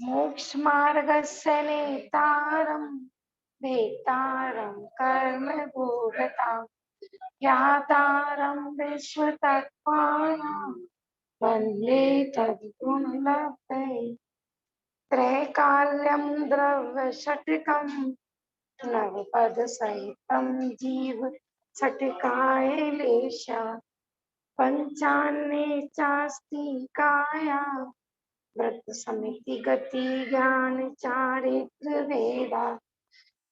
मोक्षमार्गस्य नेतारं भेतारं कर्मभूगतां ज्ञातारं विश्वतत्त्वानां वन्दे तद्गुणलब्धये। त्रैकाल्यं द्रव्यषट्कं नवपदसहितं जीव छटकायलेश पञ्चान्ये चास्ति काया व्रत समिति गति ज्ञान चारित्र वेदा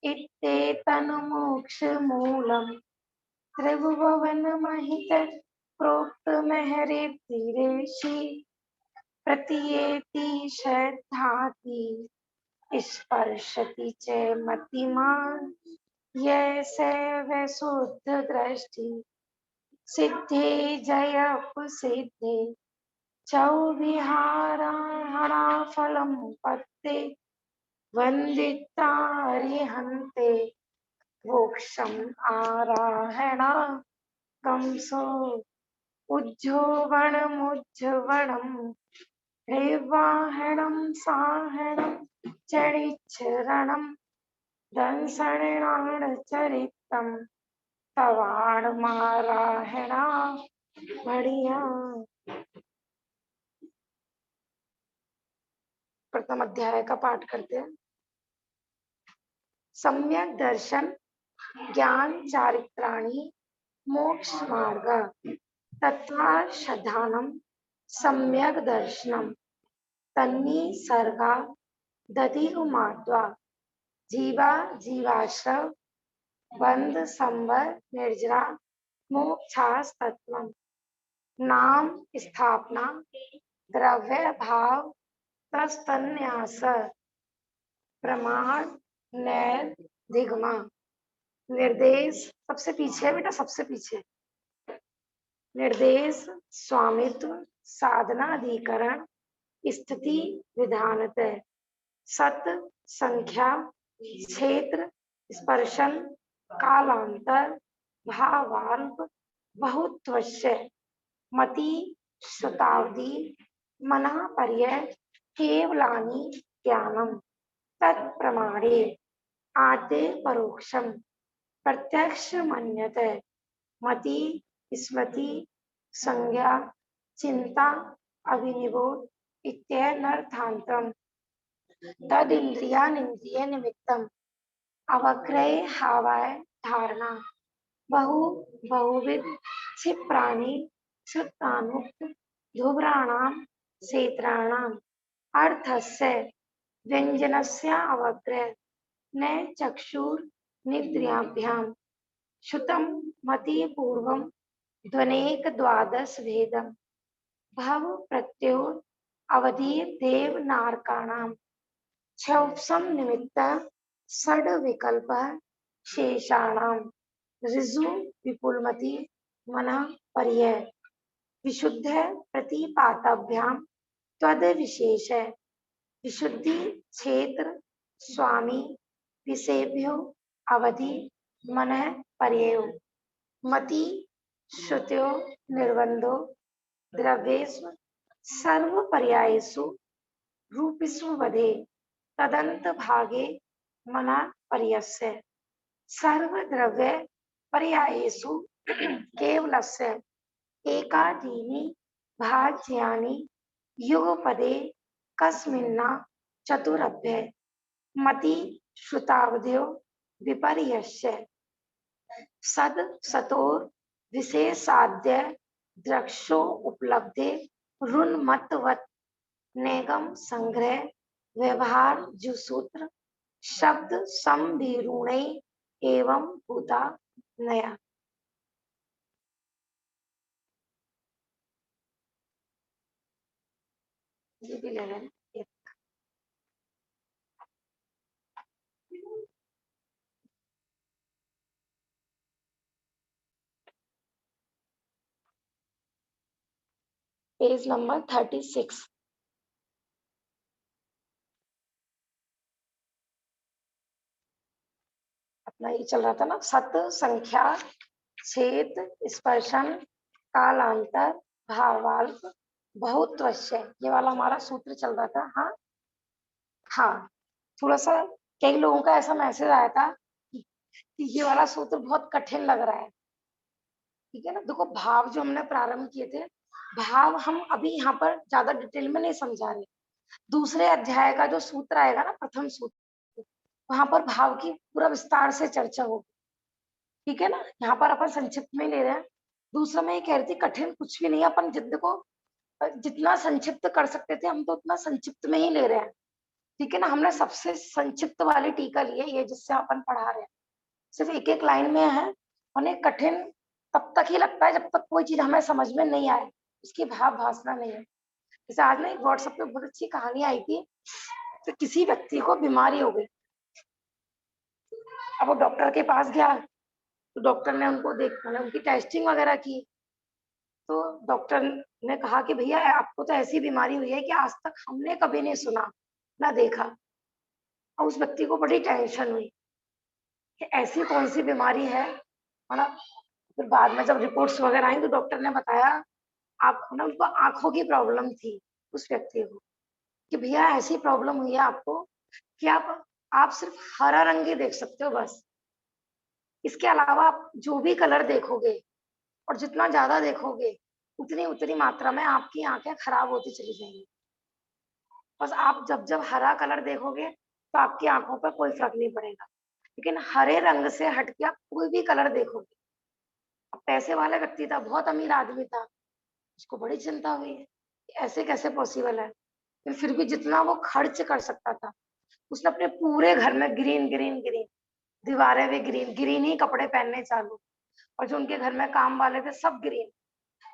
इत्येतन्मोक्ष मूलम् त्रिभुवन महित प्रोक्त महरेतिरेषि प्रतीयेति श्रद्धाति स्पर्शति च मतिमान् यैसे शुद्ध दृष्टि सिद्धे जयप सिद्धे चौविहारा फलम पत्ते वंदितारिहन्ते मोक्षम आराहणा कंसो उज्जोवणमुज्जवणम् रेवाहणं साहणं चरिच्छरणं दंसणाचरितं तवाणमाराहणा बढ़िया। प्रथम अध्याय का पाठ करते हैं। सम्यक दर्शन ज्ञान चारित्राणि मोक्ष मार्ग तत्वाशधानम सम्यक दर्शनम तन्नी सर्गा दधिगुमात्वा जीवा जीवाश्रव बंध संवर निर्जरा मोक्षास्तत्वम नाम स्थापना द्रव्य भाव तस्तन्यास प्रमाण नैर दिग्मा निर्देश। सबसे पीछे बेटा, सबसे पीछे निर्देश स्वामित्व साधनाधिकरण स्थिति विधानतः सत संख्या क्षेत्र स्पर्शन कालांतर भावाल्प बहुत्वस्य मति शताब्दी मना पर्यय केवलानि ज्ञानम तत्प्रमाणे आद्य परोक्षम प्रत्यक्ष मन्यते मति स्मृति संज्ञा चिंता अभिनिबोध इत्यनर्थान्तरम तदिन्द्रियानिन्द्रिय निमित्तम अवग्रहे हावाय धारणा बहुविध क्षिप्राणि क्षुत्तानुक्त धूम्राणां क्षेत्राणाम् अर्थस्य व्यञ्जनस्य अवग्रह न चक्षुर्निन्द्रियाभ्यां श्रुतं मति पूर्वं ध्वनेक द्वादश भेदं भव प्रत्यो अवधि देवनारकाणां क्षौप्सं निमित्त षड विकल्प शेषाणां ऋजु विपुलमति मनः पर्यय विशुद्ध प्रतिपातभ्यां त्वद विशेष विशुद्धि क्षेत्र स्वामी विषयभ्यो अवधि मनः पर्ययो मति श्रुत्यो निर्बंधो द्रव्येषु सर्व पर्यायेषु रूपेषु वधे तदंत भागे मना पर्यस्य सर्व द्रव्य पर्यायेषु केवलस्य एकादीनि भाज्यानि युगपदे कस्मिन्ना चतुरभ्य मति श्रुतावध्यो विपर्यस्य सद सतोर विशेषाद्य द्रक्षो उपलब्धे ऋन्मतवत् नेगम संग्रह व्यवहार जुसूत्र शब्द संविरूणे एवं भूता नया। ये भी ले लेना। Page number 36। अपना ये चल रहा था ना, सत संख्या छेद स्पर्शन कालांतर भावाल्प बहुत्वस्य, ये वाला हमारा सूत्र चल रहा था। हाँ, हाँ, थोड़ा-सा कई लोगों का ऐसा मैसेज आया था कि ये वाला सूत्र बहुत कठिन लग रहा है। ठीक है ना? देखो भाव जो हमने प्रारंभ किए थे, भाव हम अभी यहाँ पर ज़्यादा डिटेल में नहीं समझा रहे। दूसरे अध्याय का जो सूत्र आएगा ना, प्रथम सूत्र, वहाँ पर भाव की पूरा विस्तार से चर्चा होगी। ठीक है ना? यहाँ पर अपन संक्षिप्त में ले रहे हैं। दूसरा मैं ये कह रही थी कठिन कुछ भी नहीं है, अपन देखो जितना संक्षिप्त कर सकते थे हम तो उतना संक्षिप्त में ही ले रहे हैं। ठीक है ना? हमने सबसे संक्षिप्त वाली टीका ली है, ये जिससे अपन पढ़ा रहे हैं। सिर्फ एक-एक लाइन में है और ये कठिन तब तक ही लगता है जब तक कोई चीज़ हमें समझ में नहीं आए, उसकी भाव भासना नहीं है। जैसे आज ना एक व्हाट्सएप पे बहुत अच्छी कहानी आई थी, तो किसी व्यक्ति को बीमारी हो गई। अब वो डॉक्टर के पास गया, तो डॉक्टर ने उनको मतलब उनकी टेस्टिंग वगैरह की, तो डॉक्टर ने कहा कि भैया आपको तो ऐसी बीमारी हुई है कि आज तक हमने कभी नहीं सुना, ना देखा। और उस व्यक्ति को बड़ी टेंशन हुई कि ऐसी कौन-सी बीमारी है, मतलब फिर बाद में जब रिपोर्ट्स वगैरह आई तो डॉक्टर ने बताया आप ना उनको आँखों की प्रॉब्लम थी उस व्यक्ति को, कि भैया ऐसी प्रॉब्लम हुई है आपको कि आप सिर्फ हरा रंग ही देख सकते हो बस। इसके अलावा आप जो भी कलर देखोगे और जितना ज़्यादा देखोगे, उतनी-उतनी मात्रा में आपकी आँखें खराब होती चली जाएँगी। बस आप जब-जब हरा कलर देखोगे, तो आपकी आँखों पे कोई फ़र्क नहीं पड़ेगा। लेकिन हरे रंग से हट के आप कोई भी कलर देखोगे। अब पैसे वाला व्यक्ति था, बहुत अमीर आदमी था, उसको बड़ी चिंता हुई, कि ऐसे कैसे पॉसिबल है? फिर भी जितना वो खर्च कर सकता था, उसने अपने पूरे घर में ग्रीन, ग्रीन, ग्रीन, दीवारें भी ग्रीन, ग्रीन ही कपड़े पहनने चालू और जो उनके घर में काम वाले थे सब ग्रीन।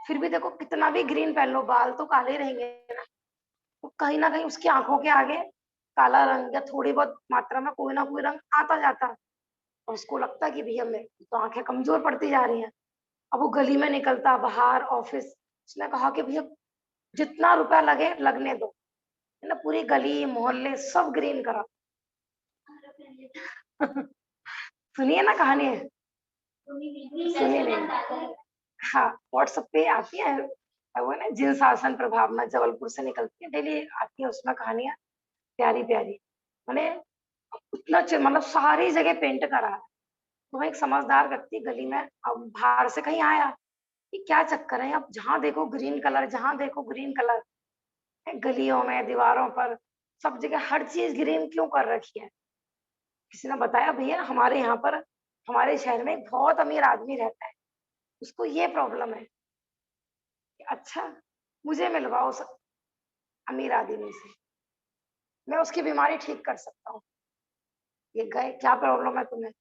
फिर भी देखो कितना भी ग्रीन पहन लो, बाल तो काले ही रहेंगे ना। तो कहीं न कहीं उसकी आँखों के आगे काला रंग या थोड़ी बहुत मात्रा में कोई ना कोई रंग आता जाता और उसको लगता कि भैया मेरी तो आँखें कमज़ोर पड़ती जा रही हैं। अब वो गली में निकलता बाहर ऑफ़िस, उसने कहा कि भैया जितना रुपया लगे लगने दो, है ना? पूरी गली, मोहल्ले सब ग्रीन करा। सुनिए ना कहानी है, सुनिए नहीं। हाँ, व्हाट्सएप पे आती है वो ना जिन शासन प्रभाव में जबलपुर से निकलती है, डेली आती है उसमें कहानियाँ प्यारी-प्यारी। माने इतना मतलब सारी जगह पेंट करा है। तो वहाँ एक समझदार व्यक्ति गली में अब बाहर से कहीं आया, ये क्या चक्कर है? अब जहाँ देखो ग्रीन कलर, जहाँ देखो ग्रीन कलर, गलियों में, दीवारों पर, सब जगह हर चीज़ ग्रीन क्यों कर रखी है? किसी ने बताया भैया हमारे यहाँ पर हमारे शहर में एक बहुत अमीर आदमी रहता है, उसको ये प्रॉब्लम है। कि अच्छा, मुझे मिलवाओ उस अमीर आदमी से, मैं उसकी बीमारी ठीक कर सकता हूँ। ये गए, क्या प्रॉब्लम है तुम्हें?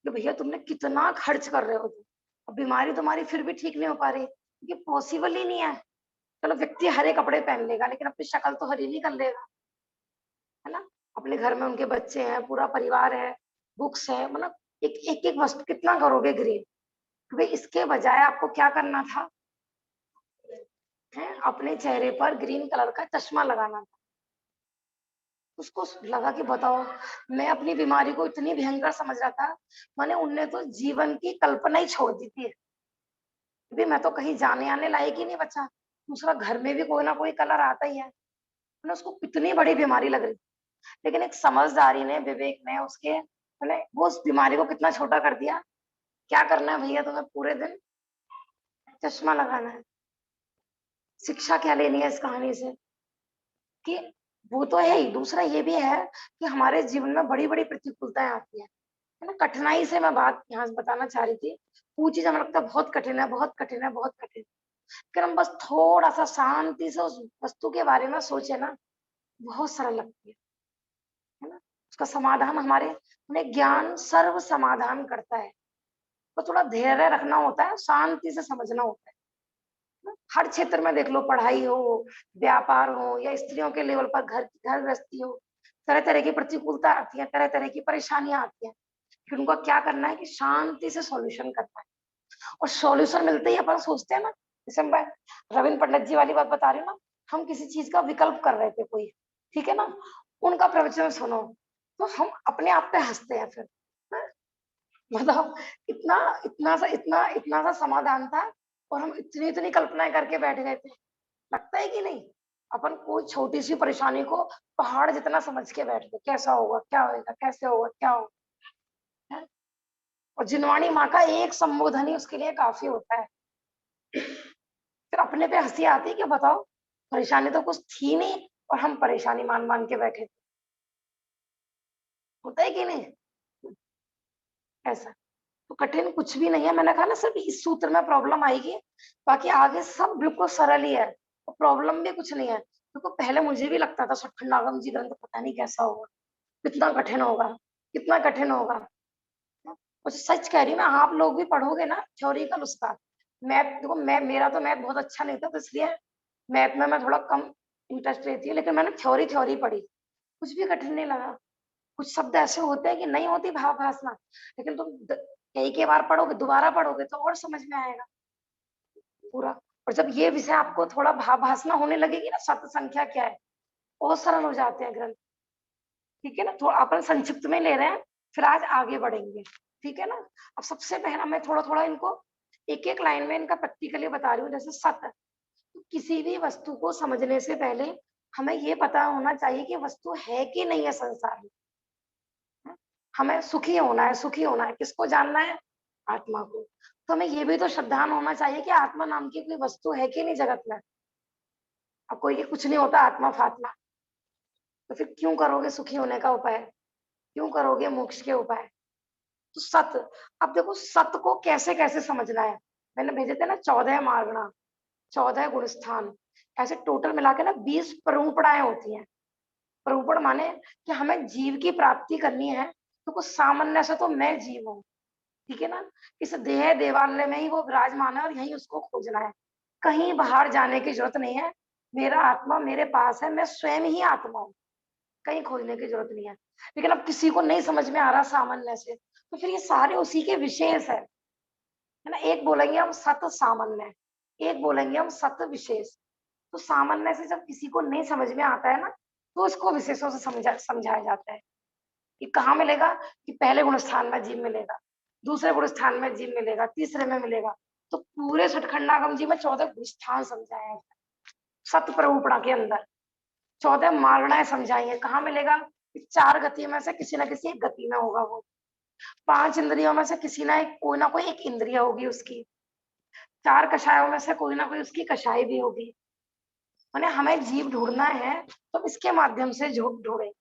कि भैया तुमने कितना खर्च कर रहे हो तुम, अब बीमारी तुम्हारी फिर भी ठीक नहीं हो पा रही, ये पॉसिबल ही नहीं है। चलो व्यक्ति हरे कपड़े पहन लेगा, लेकिन अपनी शक्ल तो हरी नहीं कर लेगा, है ना? अपने घर में उनके बच्चे हैं, पूरा परिवार है, बुक्स है, मतलब एक-एक वस्तु कितना करोगे ग्रीन? तो भई इसके बजाय आपको क्या करना था? हैं, अपने चेहरे पर ग्रीन कलर का चश्मा लगाना था। उसको लगा कि बताओ, मैं अपनी बीमारी को इतनी भयंकर समझ रहा था, माने उनने तो जीवन की कल्पना ही छोड़ दी थी। अभी मैं तो कहीं जाने-आने लायक ही नहीं बचा। दूसरा घर में भी कोई ना कोई कलर आता ही है। मतलब उसको कितनी बड़ी बीमारी लग रही थी। लेकिन एक समझदारी ने, विवेक ने उसके मैंने वो उस बीमारी को कितना छोटा कर दिया। क्या करना है भैया तुम्हें पूरे दिन? चश्मा लगाना है। शिक्षा क्या लेनी है इस कहानी से? कि वो तो है ही, दूसरा ये भी है कि हमारे जीवन में बड़ी-बड़ी प्रतिकूलताएँ आती हैं। है ना? कठिनाई से मैं बात यहाँ से बताना चाह रही थी। वो चीज़ हमें लगता है बहुत कठिन है, बहुत कठिन है, बहुत कठिन। अगर हम बस थोड़ा-सा शांति से उस वस्तु के बारे में सोचे ना, बहुत सरल लगती है ना? उसका समाधान हमारे हमें ज्ञान सर्व समाधान करता है। तो थोड़ा धैर्य रखना होता है, शांति से समझना होता है ना? हर क्षेत्र में देख लो, पढ़ाई हो, व्यापार हो या स्त्रियों के लेवल पर घर गृहस्थी हो, तरह-तरह की प्रतिकूलता आती है, तरह-तरह की परेशानियाँ आती हैं। फिर उनको क्या करना है कि शांति से सॉल्यूशन करना है और सॉल्यूशन मिलते ही अपन सोचते हैं ना, जैसे मैं रविन्द्र पंडित जी वाली बात बता रही हूँ ना, हम किसी चीज़ का विकल्प कर रहे थे कोई, ठीक है ना? उनका प्रवचन सुनो, तो हम अपने आप पे हँसते हैं फिर, हैं? मतलब इतना इतना सा समाधान था और हम इतनी-इतनी कल्पनाएँ करके बैठ गए थे। लगता है कि नहीं? अपन कोई छोटी सी परेशानी को पहाड़ जितना समझ के बैठ गए, कैसा होगा, क्या होगा, कैसे होगा, क्या होगा, है? और जिनवाणी माँ का एक संबोधन ही उसके लिए काफी होता है। फिर अपने पे हंसी आती है कि बताओ, परेशानी तो कुछ थी नहीं और हम परेशानी मान मान के बैठे थे। होता है कि नहीं ऐसा? तो कठिन कुछ भी नहीं है, मैंने कहा ना, सिर्फ इस सूत्र में प्रॉब्लम आएगी, बाकी आगे सब बिल्कुल सरल ही है और प्रॉब्लम भी कुछ नहीं है। देखो पहले मुझे भी लगता था सठखंडागम जी ग्रंथ पता नहीं कैसा होगा, कितना कठिन होगा, कितना कठिन होगा। और सच कह रही हूँ मैं, आप लोग भी पढ़ोगे ना थ्योरिकल उसका, मैथ देखो, मैं मेरा तो मैथ बहुत अच्छा नहीं था, तो इसलिए मैथ में मैं थोड़ा कम इंटरेस्ट लेती हूँ, लेकिन मैंने थ्योरी थ्योरी पढ़ी, कुछ भी कठिन नहीं लगा। कुछ शब्द ऐसे होते हैं कि नहीं होती भावभासना, लेकिन तुम कई के बार पढ़ोगे, दोबारा पढ़ोगे तो और समझ में आएगा पूरा। और जब ये विषय आपको थोड़ा भावभासना होने लगेगी ना, सत संख्या क्या है, बहुत सरल हो जाते हैं ग्रंथ। ठीक है ना, थोड़ा अपन संक्षिप्त में ले रहे हैं, फिर आज आगे बढ़ेंगे। ठीक है ना। अब सबसे पहला मैं थोड़ा थोड़ा इनको एक एक लाइन में इनका प्रैक्टिकली बता रही हूँ। जैसे सत, तो किसी भी वस्तु को समझने से पहले हमें ये पता होना चाहिए कि वस्तु है कि नहीं है संसार में। हमें सुखी होना है, सुखी होना है, किसको जानना है? आत्मा को। तो हमें ये भी तो श्रद्धान होना चाहिए कि आत्मा नाम की कोई वस्तु है कि नहीं जगत में। अब कोई ये कुछ नहीं होता आत्मा फात्मा, तो फिर क्यों करोगे सुखी होने का उपाय, क्यों करोगे मोक्ष के उपाय? तो सत, अब देखो सत को कैसे कैसे समझना है। मैंने भेजे थे ना 14 मार्गणा, 14 गुण स्थान, ऐसे टोटल मिला के ना 20 प्ररूपणाएं होती हैं। प्ररूपण माने कि हमें जीव की प्राप्ति करनी है, तो कुछ सामान्य से तो मैं जीव हूँ। ठीक है ना। इस देह देवालय में ही वो विराजमान है और यही उसको खोजना है, कहीं बाहर जाने की जरूरत नहीं है। मेरा आत्मा मेरे पास है, मैं स्वयं ही आत्मा हूँ, कहीं खोजने की जरूरत नहीं है। लेकिन अब किसी को नहीं समझ में आ रहा सामान्य से, तो फिर ये सारे उसी के विशेष है ना। एक बोलेंगे हम सत सामान्य, एक बोलेंगे हम सत विशेष। तो सामान्य से जब किसी को नहीं समझ में आता है ना, तो उसको विशेषों से समझाया जाता है कि कहाँ मिलेगा, कि पहले गुण स्थान में जीव मिलेगा, दूसरे गुण स्थान में जीव मिलेगा, तीसरे में मिलेगा। तो पूरे सठखंडागम जी में 14 गुण स्थान समझाए हैं, सत प्ररूपणा के अंदर 14 मारणाएं समझाई है। कहाँ मिलेगा? 4 गति में से किसी ना किसी एक गति में होगा वो, 5 इंद्रियों में से किसी ना कोई एक इंद्रिय होगी उसकी, 4 कषायों में से कोई ना कोई उसकी कषाय भी होगी। माने हमें जीव ढूंढना है तो इसके माध्यम से ढूंढे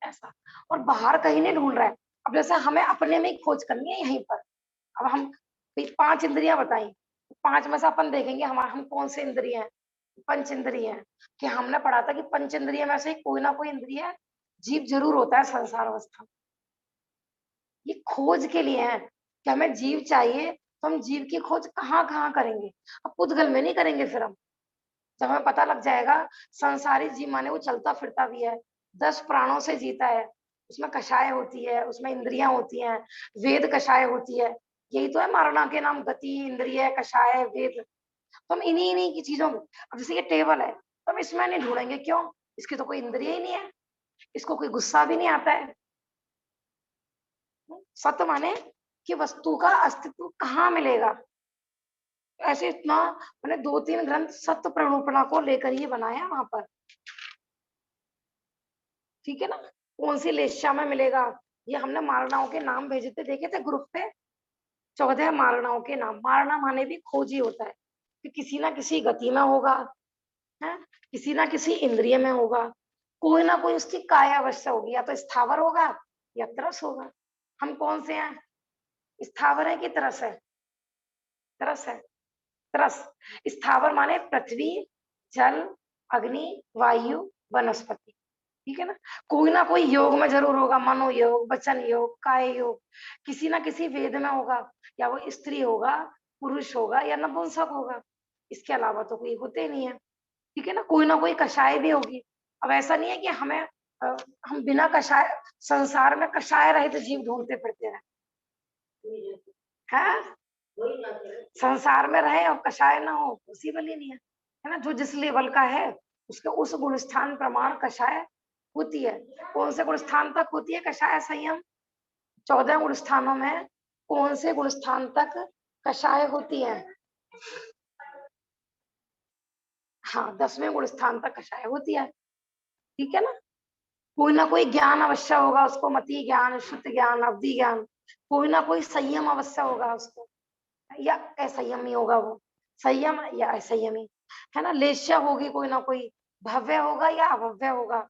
ऐसा, और बाहर कहीं नहीं ढूंढ रहा है। अब जैसे हमें अपने में ही खोज करनी है यहीं पर। अब हम 5 इंद्रियां बताई, 5 में से अपन देखेंगे हम कौन से इंद्रिय हैं, पंच इंद्रिय हैं। कि हमने पढ़ा था कि पंच इंद्रिय में से कोई ना कोई इंद्रिय जीव जरूर होता है संसार अवस्था। ये खोज के लिए है कि हमें जीव चाहिए, तो हम जीव की खोज कहाँ कहाँ करेंगे। अब पुद्गल में नहीं करेंगे, फिर हम जब हमें पता लग जाएगा संसारी जीव माने वो चलता फिरता भी है, 10 प्राणों से जीता है, उसमें कषाय होती है, उसमें इंद्रियां होती हैं, वेद कषाय होती है। यही तो है मारणा के नाम, गति, इंद्रिय, कषाय, वेद। तो हम इन्हीं इन्हीं की चीजों में, अब जैसे ये टेबल है तो हम इसमें नहीं ढूंढेंगे, क्यों? इसकी तो कोई इंद्रिय ही नहीं है, इसको कोई गुस्सा भी नहीं आता है। सत्य माने कि वस्तु का अस्तित्व कहाँ मिलेगा। ऐसे इतना मैंने 2-3 ग्रंथ सत्य प्ररूपणा को लेकर ही बनाया वहां पर। ठीक है ना। कौन सी लेस्या में मिलेगा, ये हमने मारणाओं के नाम भेजे थे, देखे थे ग्रुप पे। 14 मारणाओं के नाम, मारना माने भी खोज ही होता है कि किसी ना किसी गति में होगा, है, किसी ना किसी इंद्रिय में होगा, कोई ना कोई उसकी काय अवश्य होगी, या तो स्थावर होगा या तरस होगा। हम कौन से हैं, स्थावर है कि तरस है? तरस है। तरस, स्थावर माने पृथ्वी, जल, अग्नि, वायु, वनस्पति। ठीक है ना। कोई ना कोई योग में जरूर होगा, मनोयोग, वचन योग, काय योग, किसी ना किसी वेद में होगा, या वो स्त्री होगा, पुरुष होगा, या नपुंसक होगा। इसके अलावा तो कोई होते नहीं है। ठीक है ना। कोई ना कोई कषाय भी होगी। अब ऐसा नहीं है कि हम बिना कषाय, संसार में कषाय रहित जीव ढूंढते फिरते हैं, है? संसार में रहे और कषाय ना हो, पॉसिबल ही नहीं है ना। जो जिस लेवल का है उसके उस गुण स्थान प्रमाण कषाय होती है। कौन से गुण स्थान तक होती है कषाय संयम? 14 गुण स्थानों में कौन से गुण स्थान तक कषाय होती है? हाँ, 10वें गुण स्थान तक कषाय होती है, ठीक है ना। कोई ना कोई ज्ञान अवश्य होगा उसको, मति ज्ञान, श्रुति ज्ञान, अवधि ज्ञान, कोई ना कोई संयम अवश्य होगा उसको, या असंयमी होगा वो, संयम या असंयमी, है ना। लेश्या होगी कोई ना कोई, भव्य होगा या अभव्य होगा,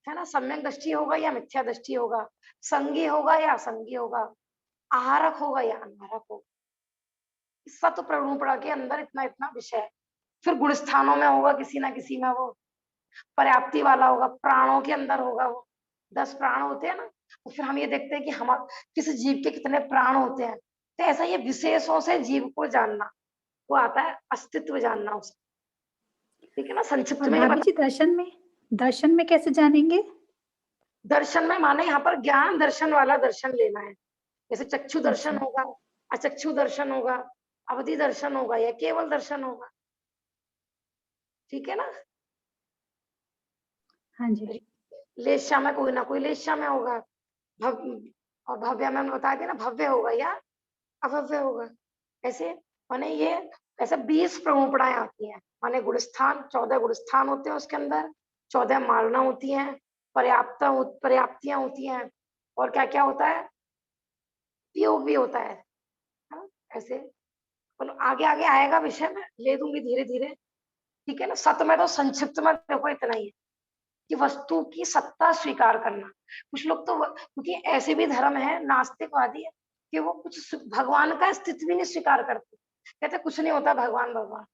है ना। सम्यक दृष्टि होगा या मिथ्या दृष्टि होगा, संगी होगा या असंगी होगा, आहारक होगा या अनाहारक होगा। सत प्ररूपणा के अंदर इतना इतना विषय है। फिर गुण स्थानों में होगा किसी ना किसी में वो पर्याप्ति वाला होगा, प्राणों के अंदर होगा वो, 10 प्राण होते हैं ना। तो फिर हम ये देखते हैं कि हम किस जीव के कितने प्राण होते हैं। तो ऐसा ये विशेषों से जीव को जानना, वो आता है अस्तित्व जानना उसका, ठीक है ना। संक्षिप्त और में ये भाभी जी, बता, दर्शन में कैसे जानेंगे? दर्शन में माने यहाँ पर ज्ञान दर्शन वाला दर्शन लेना है। जैसे चक्षु दर्शन अच्छा। होगा, अचक्षु दर्शन होगा, अवधि दर्शन होगा या केवल दर्शन होगा, ठीक है ना। हाँ जी। लेश्या में कोई ना कोई लेश्या में होगा, भव और भव्य में बता दिया ना, भव्य होगा या अभव्य होगा। ऐसे माने ये ऐसे 20 प्ररूपणाएं आती हैं, माने गुणस्थान 14 गुणस्थान होते हैं उसके अंदर, 14 मालना होती हैं, पर्याप्तियां होती हैं, और क्या क्या होता है, उपयोग भी होता है। हाँ, ऐसे मतलब आगे आगे आएगा विषय में ले दूंगी धीरे धीरे, ठीक है ना। सत में तो संक्षिप्त में देखो इतना ही है कि वस्तु की सत्ता स्वीकार करना। कुछ लोग तो क्योंकि ऐसे भी धर्म है नास्तिकवादी है कि वो कुछ भगवान का अस्तित्व भी नहीं स्वीकार करते, कहते कुछ नहीं होता भगवान भगवान।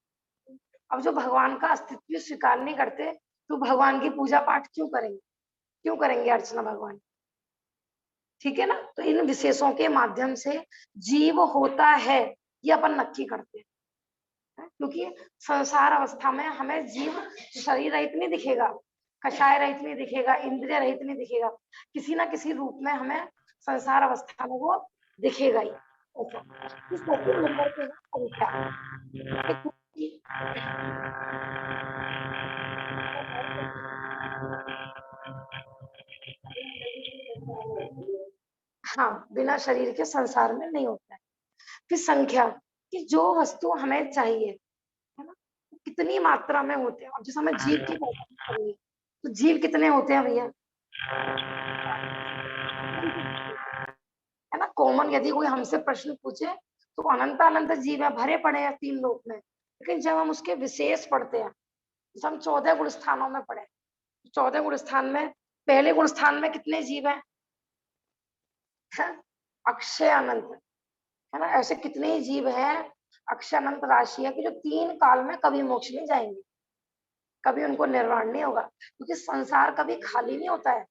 अब जो भगवान का अस्तित्व स्वीकार नहीं करते तो भगवान की पूजा पाठ क्यों करेंगे, क्यों करेंगे अर्चना भगवान, ठीक है ना। तो इन विशेषों के माध्यम से जीव होता है ये अपन नक्की करते हैं, क्योंकि संसार अवस्था में हमें जीव शरीर रहित नहीं दिखेगा, कषाय रहित नहीं दिखेगा, इंद्रिय रहित नहीं दिखेगा, किसी ना किसी रूप में हमें संसार अवस्था में वो दिखेगा ही। इस नंबर पे संख्या हाँ, बिना शरीर के संसार में नहीं होता है। फिर संख्या कि जो वस्तु हमें चाहिए, है ना, कितनी मात्रा में होते हैं। अब जैसे हमें जीव की पहचान करनी है तो जीव कितने होते हैं भैया, है ना। कॉमन यदि कोई हमसे प्रश्न पूछे तो अनंत अनंत जीव है, भरे पड़े हैं 3 लोक में, लेकिन जब हम उसके विशेष पढ़ते हैं, जैसे हम 14 गुण स्थानों में पढ़े, 14 गुण स्थान में पहले गुण स्थान में कितने जीव हैं, अक्षय अनंत, है ना। ऐसे कितने ही जीव हैं, अक्षय अनंत राशि है कि जो 3 काल में कभी मोक्ष नहीं जाएंगे, कभी उनको निर्वाण नहीं होगा, क्योंकि संसार कभी खाली नहीं होता है।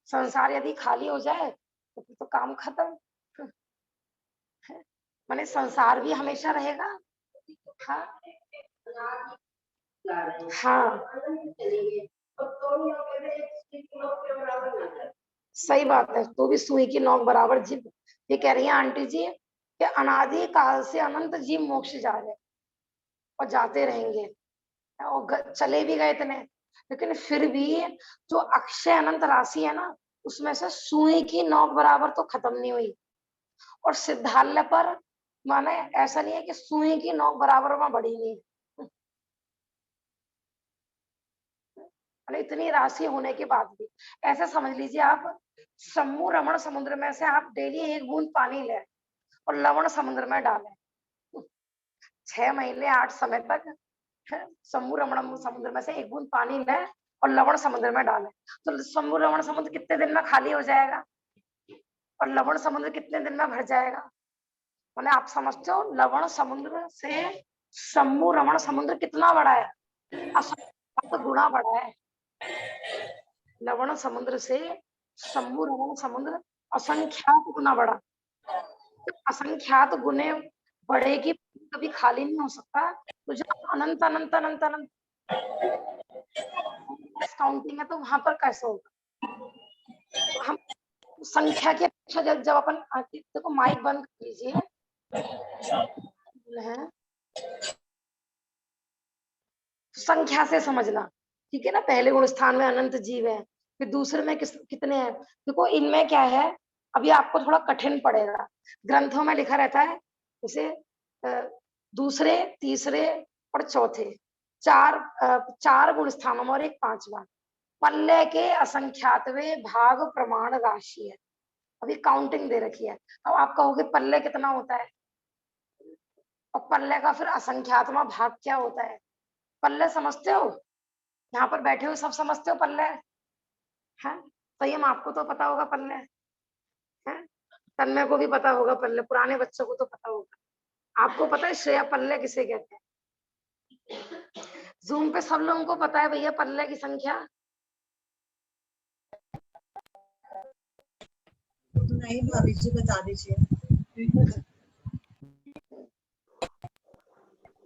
संसार यदि खाली हो जाए तो फिर तो काम खत्म, माने संसार भी हमेशा रहेगा। हाँ हाँ, सही बात है, तो भी सुई की नोक बराबर जीव। ये कह रही है आंटी जी कि अनादि काल से अनंत जीव मोक्ष जा रहे और जाते रहेंगे, और चले भी गए इतने, लेकिन फिर भी जो अक्षय अनंत राशि है ना, उसमें से सुई की नोक बराबर तो खत्म नहीं हुई। और सिद्धालय पर माने ऐसा नहीं है कि सुई की नोक बराबर में बढ़ी नहीं, इतनी राशि होने के बाद भी। ऐसा समझ लीजिए आप, समूह रमण समुद्र में से आप डेली 1 बूंद पानी लें और लवण समुद्र में डालें, 6 महीने 8 समय तक समूह रमण समुद्र में से 1 बूंद पानी लें और लवण समुद्र में डालें, तो समूह रमण समुद्र कितने दिन में खाली हो जाएगा और लवण समुद्र कितने दिन में भर जाएगा। मैंने आप समझते हो लवण समुद्र से समूह रमण समुद्र कितना बड़ा है, 7 गुना बड़ा है। लवण समुद्र से समूह रमण समुद्र असंख्यात गुना बड़ा, असंख्यात गुने बड़े की कभी खाली नहीं हो सकता। तो जब अनंत अनंत अनंत अनंत काउंटिंग है तो वहां पर कैसे होगा। तो हम संख्या की अपेक्षा जब जब अपन देखो माइक बंद कर लीजिए है, संख्या से समझना, ठीक है ना। पहले गुण स्थान में अनंत जीव है, फिर दूसरे में कितने हैं। देखो इनमें क्या है, अभी आपको थोड़ा कठिन पड़ेगा, ग्रंथों में लिखा रहता है जैसे दूसरे तीसरे और चौथे, चार गुण स्थानम और एक पांचवा। पल्ले के असंख्यातवे भाग प्रमाण राशि है। अभी काउंटिंग दे रखी है। अब आप कहोगे पल्ले कितना होता है, और पल्ले का फिर असंख्यातवा भाग क्या होता है। पल्ले समझते हो, यहाँ पर बैठे हो सब समझते हो पल्ले है। संयम आपको तो पता होगा पल्ले है, तन्मय को भी पता होगा पल्ले, पुराने बच्चों को तो पता होगा। आपको पता है श्रेया पल्ले किसे कहते हैं। जूम पे सब लोगों को पता है भैया पल्ले की संख्या। नहीं भाभी जी बता दीजिए।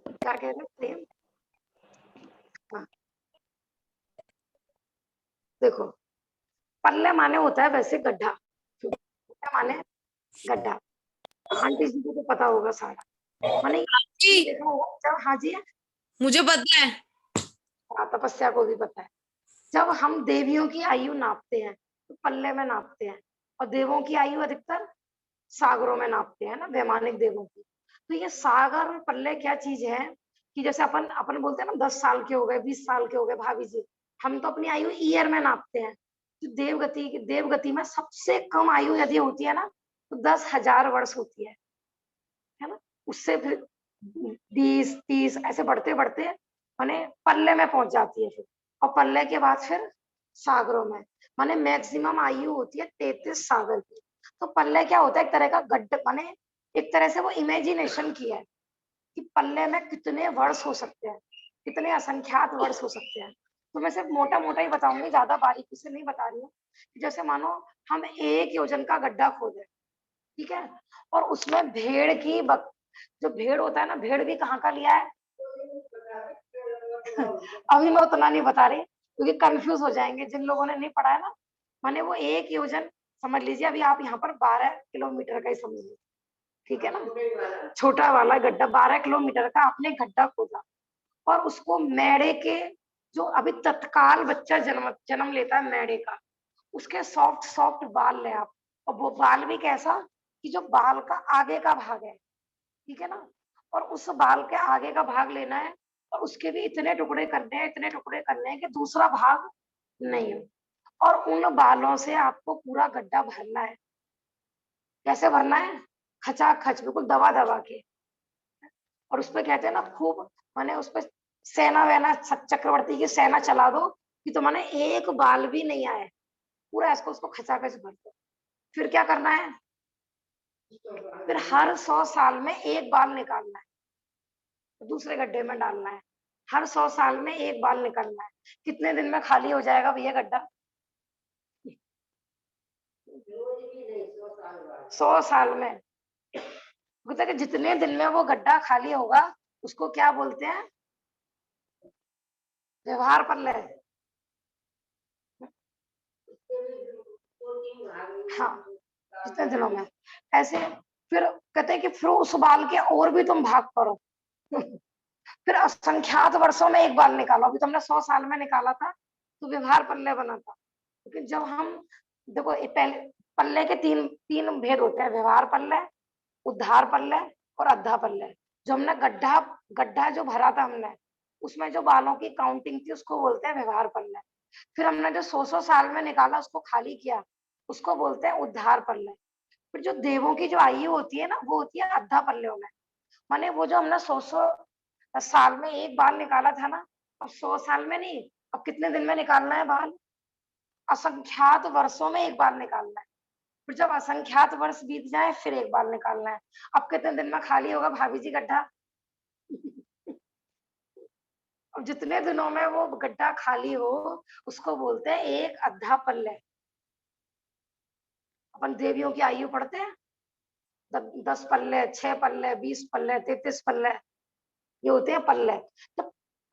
क्या कह रहे हैं। हाँ। देखो पल्ले माने होता है वैसे गड्ढा, माने गड्ढा। आंटी जी को तो पता होगा सारा, माने देखा होगा जब। हाँ जी, मुझे पता है। तपस्या को भी पता है। जब हम देवियों की आयु नापते हैं तो पल्ले में नापते हैं, और देवों की आयु अधिकतर सागरों में नापते हैं ना, वैमानिक देवों की। तो ये सागर और पल्ले क्या चीज है कि जैसे अपन अपन बोलते हैं ना 10 साल के हो गए, 20 साल के हो गए भाभी जी, हम तो अपनी आयु ईयर में नापते हैं। तो देवगति में सबसे कम आयु यदि होती है ना तो 10,000 वर्ष होती है ना। उससे फिर 20, 30 ऐसे बढ़ते बढ़ते माने पल्ले में पहुंच जाती है फिर, और पल्ले के बाद फिर सागरों में। माने मैक्सिमम आयु होती है 33 सागर की। तो पल्ले क्या होता है, एक तरह का गड्ढा, माने एक तरह से वो इमेजिनेशन की है कि पल्ले में कितने वर्ष हो सकते हैं, कितने असंख्यात वर्ष हो सकते हैं। तो मैं सिर्फ मोटा मोटा ही बताऊंगी, ज्यादा बारीकी से नहीं बता रही हूँ। जैसे मानो हम 1 योजन का गड्ढा खोदे, ठीक है, और उसमें भेड़ की जो भेड़ होता है ना, भेड़ भी कहाँ का लिया है। अभी मैं उतना नहीं बता रही क्योंकि कंफ्यूज हो जाएंगे जिन लोगों ने नहीं पढ़ा है ना। माने वो 1 योजन समझ लीजिए, अभी आप यहाँ पर 12 किलोमीटर का ही समझ लीजिए, ठीक है ना। छोटा वाला गड्ढा 12 किलोमीटर का आपने गड्ढा खोदा, और उसको मेढ़े के, जो अभी तत्काल बच्चा जन्म लेता है मेढ़े का, उसके सॉफ्ट सॉफ्ट बाल ले आप, और वो बाल भी कैसा कि जो बाल का आगे का भाग है, ठीक है ना, और उस बाल के आगे का भाग लेना है, और उसके भी इतने टुकड़े करने हैं, इतने टुकड़े करने हैं कि दूसरा भाग नहीं हो, और उन बालों से आपको पूरा गड्ढा भरना है। कैसे भरना है, खचाखच बिल्कुल दबा दबा के। और उसपे कहते हैं ना खूब, माने उसपे सेना वेना चक्रवर्ती की सेना चला दो कि तो माने एक बाल भी नहीं आए, पूरा इसको उसको खचाखच भर दो। फिर क्या करना है, फिर हर 100 साल में एक बाल निकालना है, दूसरे गड्ढे में डालना है। हर 100 साल में एक बाल निकलना है। कितने दिन में खाली हो जाएगा भैया गड्ढा। 100 साल में। बोलते कि जितने दिन में वो गड्ढा खाली होगा उसको क्या बोलते हैं, व्यवहार पल्ले। हाँ, जितने दिनों में ऐसे। फिर कहते हैं कि फिर उस बाल के और भी तुम भाग करो। फिर असंख्यात वर्षों में एक बाल निकालो। अभी तुमने 100 साल में निकाला था तो व्यवहार पल्ले बना था। लेकिन जब हम देखो पहले पल्ले के तीन तीन भेद होते हैं, व्यवहार पल्ले, उद्धार पल्ले और अद्धा पल्ले। जो हमने गड्ढा गड्ढा जो भरा था हमने, उसमें जो बालों की काउंटिंग थी उसको बोलते हैं व्यवहार पल्ले। फिर हमने जो 100 साल में निकाला उसको खाली किया, उसको बोलते हैं उद्धार पल्ले। फिर जो देवों की जो आयु होती है ना वो होती है अद्धा पल्ले में। माने वो जो हमने 100 साल में एक बाल निकाला था ना, अब 100 साल में नहीं, अब कितने दिन में निकालना है बाल, असंख्यात वर्षों में एक बाल निकालना है। फिर जब असंख्यात वर्ष बीत जाए फिर एक बाल निकालना है। अब कितने दिन में खाली होगा भाभी जी गड्ढा। अब जितने दिनों में वो गड्ढा खाली हो उसको बोलते हैं एक अद्धा पल्ले। अपन देवियों की आयु पढ़ते हैं, 10 पल्ले, 6 पल्ले, 20 पल्ले, 33 पल्ले, ये होते हैं पल्ले। तो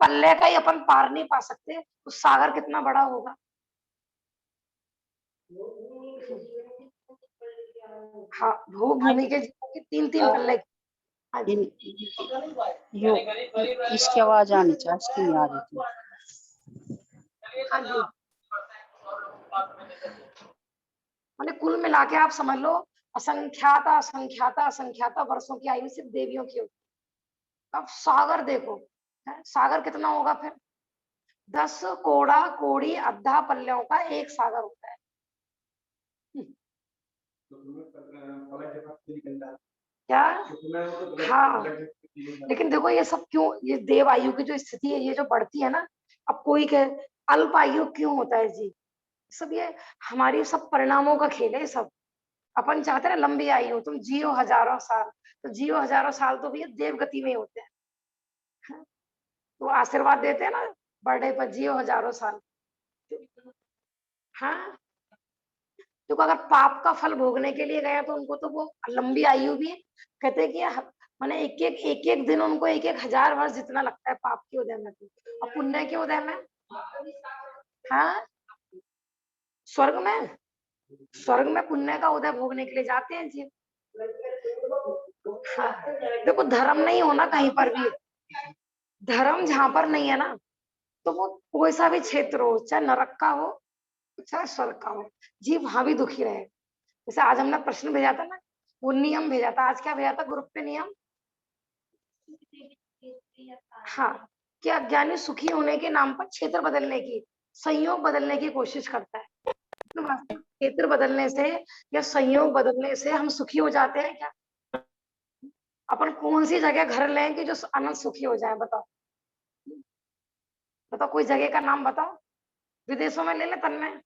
पल्ले का ही अपन पार नहीं पा सकते तो सागर कितना बड़ा होगा। हाँ, भू भूमि के जीवों की 3-3 पल्ले। हाँ जी, यो इसकी आवाज आनी चाहिए, इसकी नहीं आ रही थी। हाँ जी। माने कुल मिला के आप समझ लो असंख्याता असंख्याता असंख्याता वर्षों की आयु सिर्फ देवियों की होती है। अब सागर देखो है, सागर कितना होगा फिर? 10 कोड़ा कोड़ी अद्धा पल्लों का एक सागर होता है। क्या? हाँ, लेकिन देखो ये सब क्यों, ये देव आयु की जो स्थिति है ये जो बढ़ती है ना, अब कोई कहे अल्प आयु क्यों होता है जी, सब ये हमारी सब परिणामों का खेल है। ये सब अपन चाहते हैं ना लंबी आयु, तुम जियो हजारों साल, तो जियो हजारों साल तो भैया देव गति में होते हैं। हाँ? तो आशीर्वाद देते हैं ना बर्थडे पर, जियो हजारों साल। हाँ, तो अगर पाप का फल भोगने के लिए गए तो उनको तो वो लंबी आयु भी कहते हैं कि माने एक एक दिन उनको 1,000 वर्ष जितना लगता है पाप के उदय में, और पुण्य के उदय में। हाँ, स्वर्ग में पुण्य का उदय भोगने के लिए जाते हैं जीव। हाँ, देखो धर्म नहीं होना कहीं पर भी, धर्म जहां पर नहीं है ना, तो वो कोई सा भी क्षेत्र हो, चाहे नरक का हो चाहे स्वर्ग का हो, जीव वहां भी दुखी रहे। जैसे आज हमने प्रश्न भेजा था ना, वो नियम भेजा था, आज क्या भेजा था ग्रुप पे नियम? हाँ, कि अज्ञानी सुखी होने के नाम पर क्षेत्र बदलने की, संयोग बदलने की कोशिश करता है। तो क्षेत्र बदलने से या संयोग बदलने से हम सुखी हो जाते हैं क्या? अपन कौन सी जगह घर लें कि जो अनंत सुखी हो जाए? बताओ बताओ, कोई जगह का नाम बताओ, विदेशों में ले ले तन में।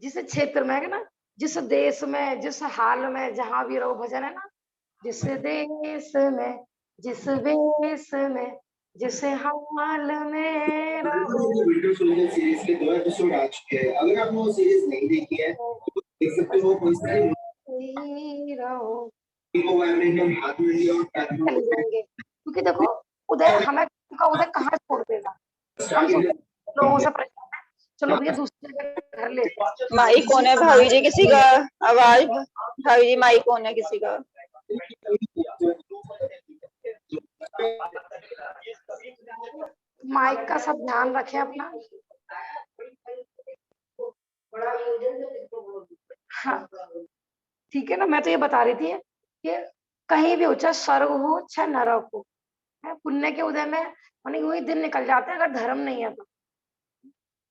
जिस क्षेत्र में है ना, जिस देश में, जिस हाल में, जहां भी रहो, भजन है ना, जिस देश में, जिस वेश में, जिस हाल में वीडियो सीरीज के 2 एपिसोड आ चुके हैं। अगर आपने वो सीरीज नहीं देखी है तो देख सकते हो। कोई सारी रहो, हाथ में लिया और क्योंकि देखो उदय हमें का उदय कहाँ छोड़ देगा। हम लोगों से परेशान है, चलो भैया दूसरी जगह घर ले। माइक कौन है भाभी जी किसी का? आवाज भाभी जी, माइक कौन है किसी का? माइक का सब ध्यान रखें अपना। हाँ ठीक है ना, मैं तो ये बता रही थी कि कहीं भी हो, चाहे स्वर्ग हो चाहे नरक हो, पुण्य के उदय में मानी वही दिन निकल जाते हैं अगर धर्म नहीं है तो।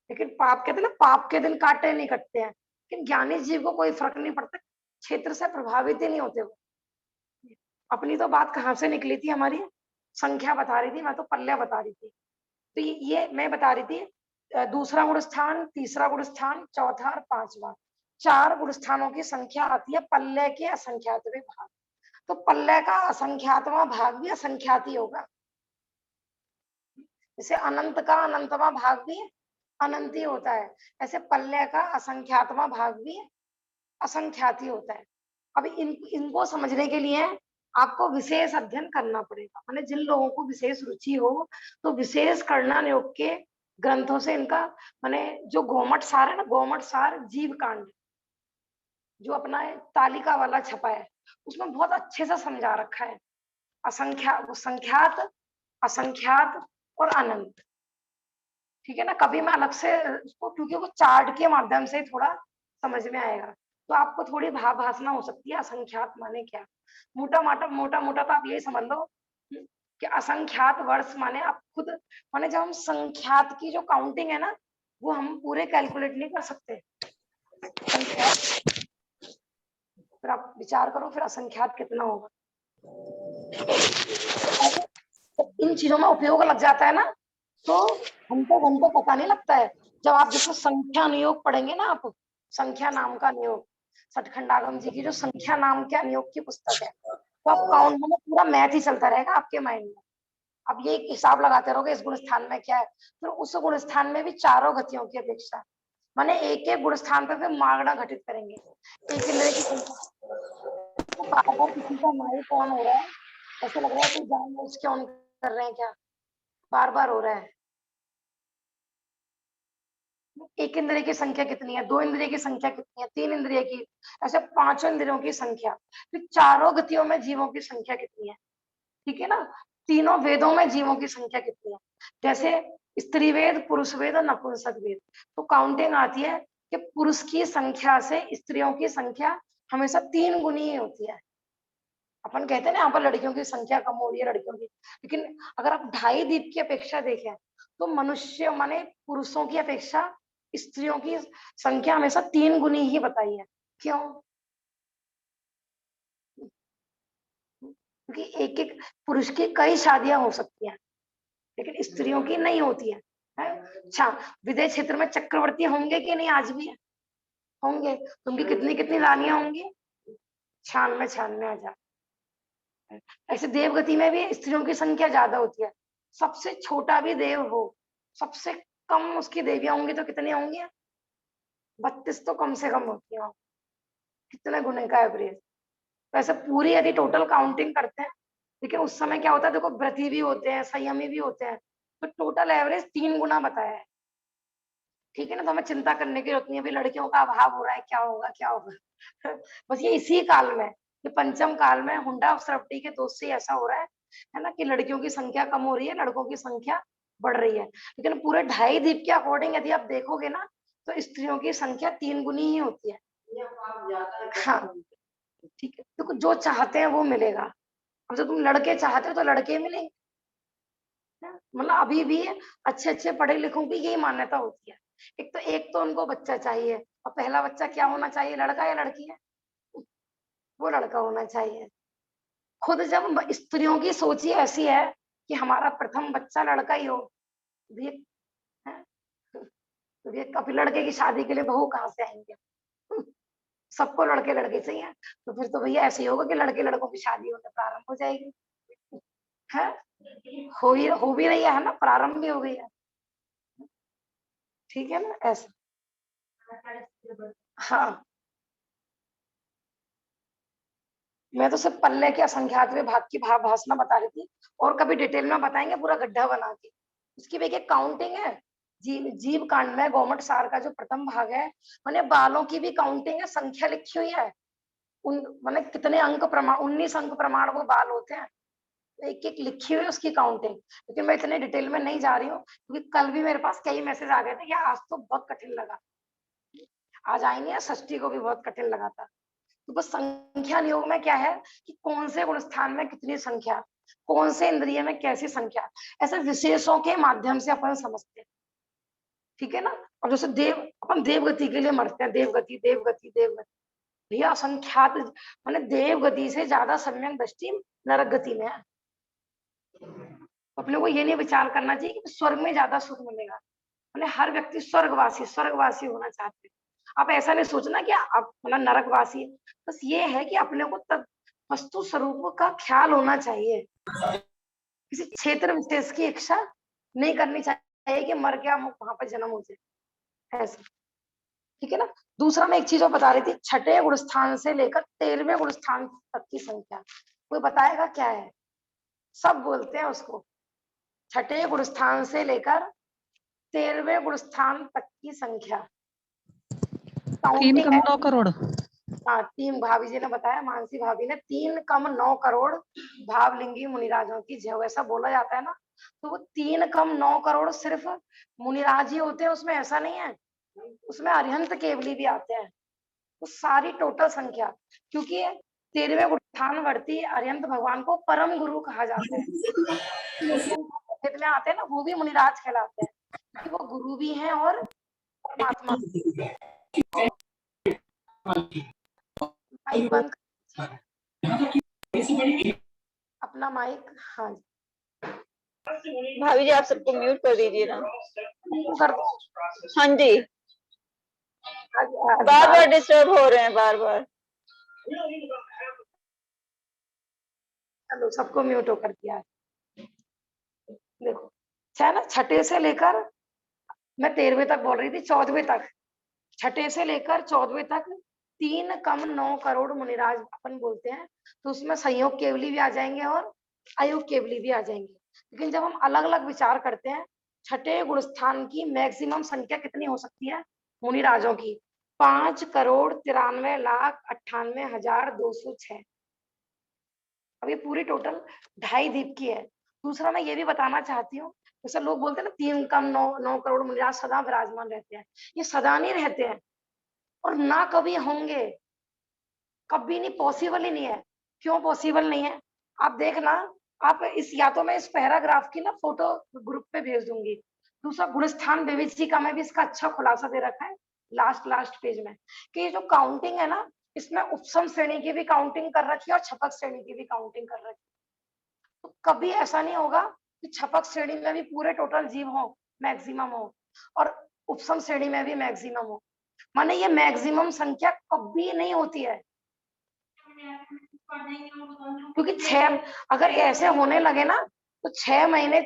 लेकिन पाप कहते हैं ना, पाप के दिन काटे नहीं कटते हैं, लेकिन ज्ञानी जीव को कोई फर्क नहीं पड़ता, क्षेत्र से प्रभावित ही नहीं होते वो। अपनी तो बात कहाँ से निकली थी हमारी, संख्या बता रही थी, मैं तो पल्ले बता रही थी। तो ये मैं बता रही थी दूसरा गुण स्थान, तीसरा गुण स्थान, चौथा और पांचवा, 4 गुण स्थानों की संख्या आती है पल्ले के असंख्यातवें भाग। तो पल्ले का असंख्यातवां भाग भी असंख्यात ही होगा, जैसे अनंत का अनंतवां भाग भी अनंत ही होता है, ऐसे पल्ले का असंख्यातवां भाग भी असंख्यात ही होता है। अब इनको समझने के लिए आपको विशेष अध्ययन करना पड़ेगा, माने जिन लोगों को विशेष रुचि हो तो विशेष करना योग के ग्रंथों से इनका, माने जो गोमट सार है ना, गोमट सार जीव कांड जो अपना तालिका वाला छपा है, उसमें बहुत अच्छे से समझा रखा है संख्यात, असंख्यात और अनंत। ठीक है ना, कभी मैं अलग से उसको, क्योंकि वो चार्ट के माध्यम से थोड़ा समझ में आएगा, तो आपको थोड़ी भाषा हो सकती है असंख्यात माने क्या। मोटा मोटा तो आप यही समझ लो कि असंख्यात वर्ष माने आप खुद, माने जब हम संख्यात की जो काउंटिंग है ना, वो हम पूरे कैलकुलेट नहीं कर सकते। फिर आप विचार करो फिर असंख्यात कितना होगा। इन चीजों में उपयोग लग जाता है ना, तो हमको पता नहीं लगता है। जब आप जैसे संख्या नियोग पढ़ेंगे ना, आप संख्या नाम का नियोग, सठखंडागम जी की जो संख्या नाम के नियोग की पुस्तक है, तो आप काउंट में पूरा मैथ ही चलता रहेगा आपके माइंड में। अब ये हिसाब लगाते रहोगे इस गुण स्थान में क्या है, फिर उस गुण स्थान में भी चारों गतियों की अपेक्षा, माने एक एक गुण स्थान पे फिर मागना घटित करेंगे। एक इंद्रिय की तो बार-बार किसी का माइक ऑन हो रहा है, ऐसा लग रहा है कोई जानबूझ के ऑन कर रहे हैं क्या, बार-बार हो रहा है। एक इंद्रिय की संख्या कितनी है, 2 इंद्रिय की संख्या कितनी है, 3 इंद्रिय की, ऐसे 5 इंद्रियों की संख्या, फिर चारों गतियों में जीवों की संख्या कितनी है। ठीक है ना, तीनों वेदों में जीवों की संख्या कितनी है, जैसे स्त्री वेद, पुरुष वेद और नपुंसक वेद। तो काउंटिंग आती है कि पुरुष की संख्या से स्त्रियों की संख्या हमेशा 3 गुनी ही होती है। अपन कहते हैं ना यहाँ पर लड़कियों की संख्या कम हो रही है लड़कियों की, लेकिन अगर आप 2.5 दीप की अपेक्षा देखें तो मनुष्य माने पुरुषों की अपेक्षा स्त्रियों की संख्या हमेशा 3 गुनी ही बताई है। क्यों? क्योंकि एक एक पुरुष की कई शादियां हो सकती हैं लेकिन स्त्रियों की नहीं होती है। अच्छा, विदेश क्षेत्र में चक्रवर्ती होंगे कि नहीं? आज भी होंगे। तो उनकी कितनी कितनी रानियां होंगी? 96,96,000। ऐसे देवगति में भी स्त्रियों की संख्या ज्यादा होती है। सबसे छोटा भी देव हो, सबसे कम उसकी देवियां होंगी तो कितनी होंगी? 32 तो कम से कम होती है। कितने गुने का एवरेज? वैसे पूरी यदि टोटल काउंटिंग करते हैं, लेकिन उस समय क्या होता है, देखो व्रती भी होते हैं, संयमी भी होते हैं, तो टोटल एवरेज 3 गुना बताया है। ठीक है ना, तो हमें चिंता करने की जरूरत नहीं है अभी लड़कियों का अभाव हो रहा है, क्या होगा क्या होगा। बस ये इसी काल में, ये पंचम काल में हुंडा और सरवटी के दोष से ऐसा हो रहा है ना, कि लड़कियों की संख्या कम हो रही है, लड़कों की संख्या बढ़ रही है। लेकिन पूरे 2.5 दीप के अकॉर्डिंग यदि आप देखोगे ना, तो स्त्रियों की संख्या 3 गुनी ही होती है। हाँ, ठीक है, देखो जो चाहते हैं वो मिलेगा। अब जो तुम लड़के चाहते हो तो लड़के मिलेंगे। मतलब अभी भी अच्छे अच्छे पढ़े लिखों की यही मान्यता होती है। एक तो उनको बच्चा चाहिए, और पहला बच्चा क्या होना चाहिए, लड़का या लड़की है? वो लड़का होना चाहिए। खुद जब स्त्रियों की सोच ही ऐसी है कि हमारा प्रथम बच्चा लड़का ही हो, तो ये है, तो ये कभी लड़के की शादी के लिए बहू कहाँ से आएंगे? सबको लड़के लड़के चाहिए, तो फिर तो भैया ऐसे ही होगा कि लड़के लड़कों की शादी होने प्रारंभ हो जाएगी। है, हो भी रही है ना, प्रारंभ भी हो गई है। ठीक है ना, ऐसा। हाँ, मैं तो सिर्फ पल्ले के असंख्यातवें भाग की भाषणा बता रही थी, और कभी डिटेल में बताएंगे पूरा गड्ढा बना के। उसकी भी एक काउंटिंग है। जीव कांड में गौमट सार का जो प्रथम भाग है, मैंने बालों की भी काउंटिंग है, संख्या लिखी हुई है। उन मैंने कितने अंक प्रमाण, 19 अंक प्रमाण वो बाल होते हैं, एक एक लिखी हुई है उसकी काउंटिंग। लेकिन मैं इतने डिटेल में नहीं जा रही हूँ, क्योंकि कल भी मेरे पास कई मैसेज आ गए थे कि आज तो बहुत कठिन लगा, आज आई नहीं है, षष्ठी को भी बहुत कठिन लगा था। तो बस संख्या नियोग में क्या है कि कौन से गुण स्थान में कितनी संख्या, कौन से इंद्रिय में कैसी संख्या, ऐसे विशेषों के माध्यम से अपन समझते हैं। ठीक है ना। अब जैसे अपन देवगति के लिए मरते हैं, देवगति देवगति देवगति, भैया असंख्यात माने देवगति से ज्यादा सम्यक दृष्टि नरक गति में है। अपने को ये नहीं विचार करना चाहिए कि स्वर्ग में ज्यादा सुख मिलेगा। मैंने हर व्यक्ति स्वर्गवासी होना चाहते हैं। आप ऐसा नहीं सोचना कि आप मतलब नरकवासी है। बस ये है कि अपने को तब वस्तु स्वरूप का ख्याल होना चाहिए, किसी क्षेत्र विशेष की इच्छा नहीं करनी चाहिए कि मर गया वहां पर जन्म हो जाए, ऐसा। ठीक है ना। दूसरा मैं एक चीज और बता रही थी, छठे गुण स्थान से लेकर 13वें गुण स्थान तक की संख्या, कोई बताएगा क्या है? सब बोलते हैं उसको, छठे गुण स्थान से लेकर 13वें गुण स्थान तक की संख्या 3 काउंटिंग कम है। 9 करोड़। हाँ, 3 भाभी जी ने बताया, मानसी भाभी ने, 3 कम 9 करोड़ भावलिंगी मुनिराजों की जय, ऐसा बोला जाता है ना। तो वो 3 कम 9 करोड़ सिर्फ मुनिराज ही होते हैं, उसमें ऐसा नहीं है, उसमें अरिहंत केवली भी आते हैं। तो सारी टोटल संख्या, क्योंकि 13वें उत्थान वर्ती अरिहंत भगवान को परम गुरु कहा जाता है, में आते हैं ना, वो भी मुनिराज कहलाते हैं, क्योंकि वो गुरु भी हैं और परमात्मा। माइक बंद, अपना माइक। हाँ जी, भाभी जी आप सबको म्यूट कर दीजिए ना। कर दो। हाँ जी, बार बार डिस्टर्ब हो रहे हैं, बार बार। चलो, सबको म्यूट होकर दिया है। देखो, चाहे ना छठे से लेकर, मैं 13वें तक बोल रही थी, 14वें तक, छठे से लेकर 14वें तक 3 कम 9 करोड़ मुनिराज अपन बोलते हैं। तो उसमें संयोग केवली भी आ जाएंगे और अयोग केवली भी आ जाएंगे। लेकिन जब हम अलग अलग विचार करते हैं, छठे गुण स्थान की मैक्सिमम संख्या कितनी हो सकती है मुनिराजों की? 5,93,98,206। अब ये पूरी टोटल 2.5 दीप की है। दूसरा मैं ये भी बताना चाहती हूँ, जैसे लोग बोलते हैं ना 3 कम 9 करोड़ मुनिराज सदा विराजमान रहते हैं, ये सदा नहीं रहते हैं और ना कभी होंगे, कभी नहीं, पॉसिबल ही नहीं है। क्यों पॉसिबल नहीं है? आप देखना, आप इस या तो मैं इस पैराग्राफ की ना फोटो ग्रुप पे भेज दूंगी। दूसरा गुणस्थान विवेचिका में भी इसका अच्छा खुलासा दे रखा है लास्ट पेज में, कि ये जो काउंटिंग है ना, इसमें उपसम श्रेणी की भी काउंटिंग कर रखी है और छपक श्रेणी की भी काउंटिंग कर रखी है। तो कभी ऐसा नहीं होगा कि छपक श्रेणी में भी पूरे टोटल जीव हो, मैक्सिमम हो, और उपसम श्रेणी में भी मैक्सिमम हो। माने ये मैक्सिमम संख्या कभी नहीं होती है, क्योंकि अगर ऐसे होने लगे ना तो 6 महीने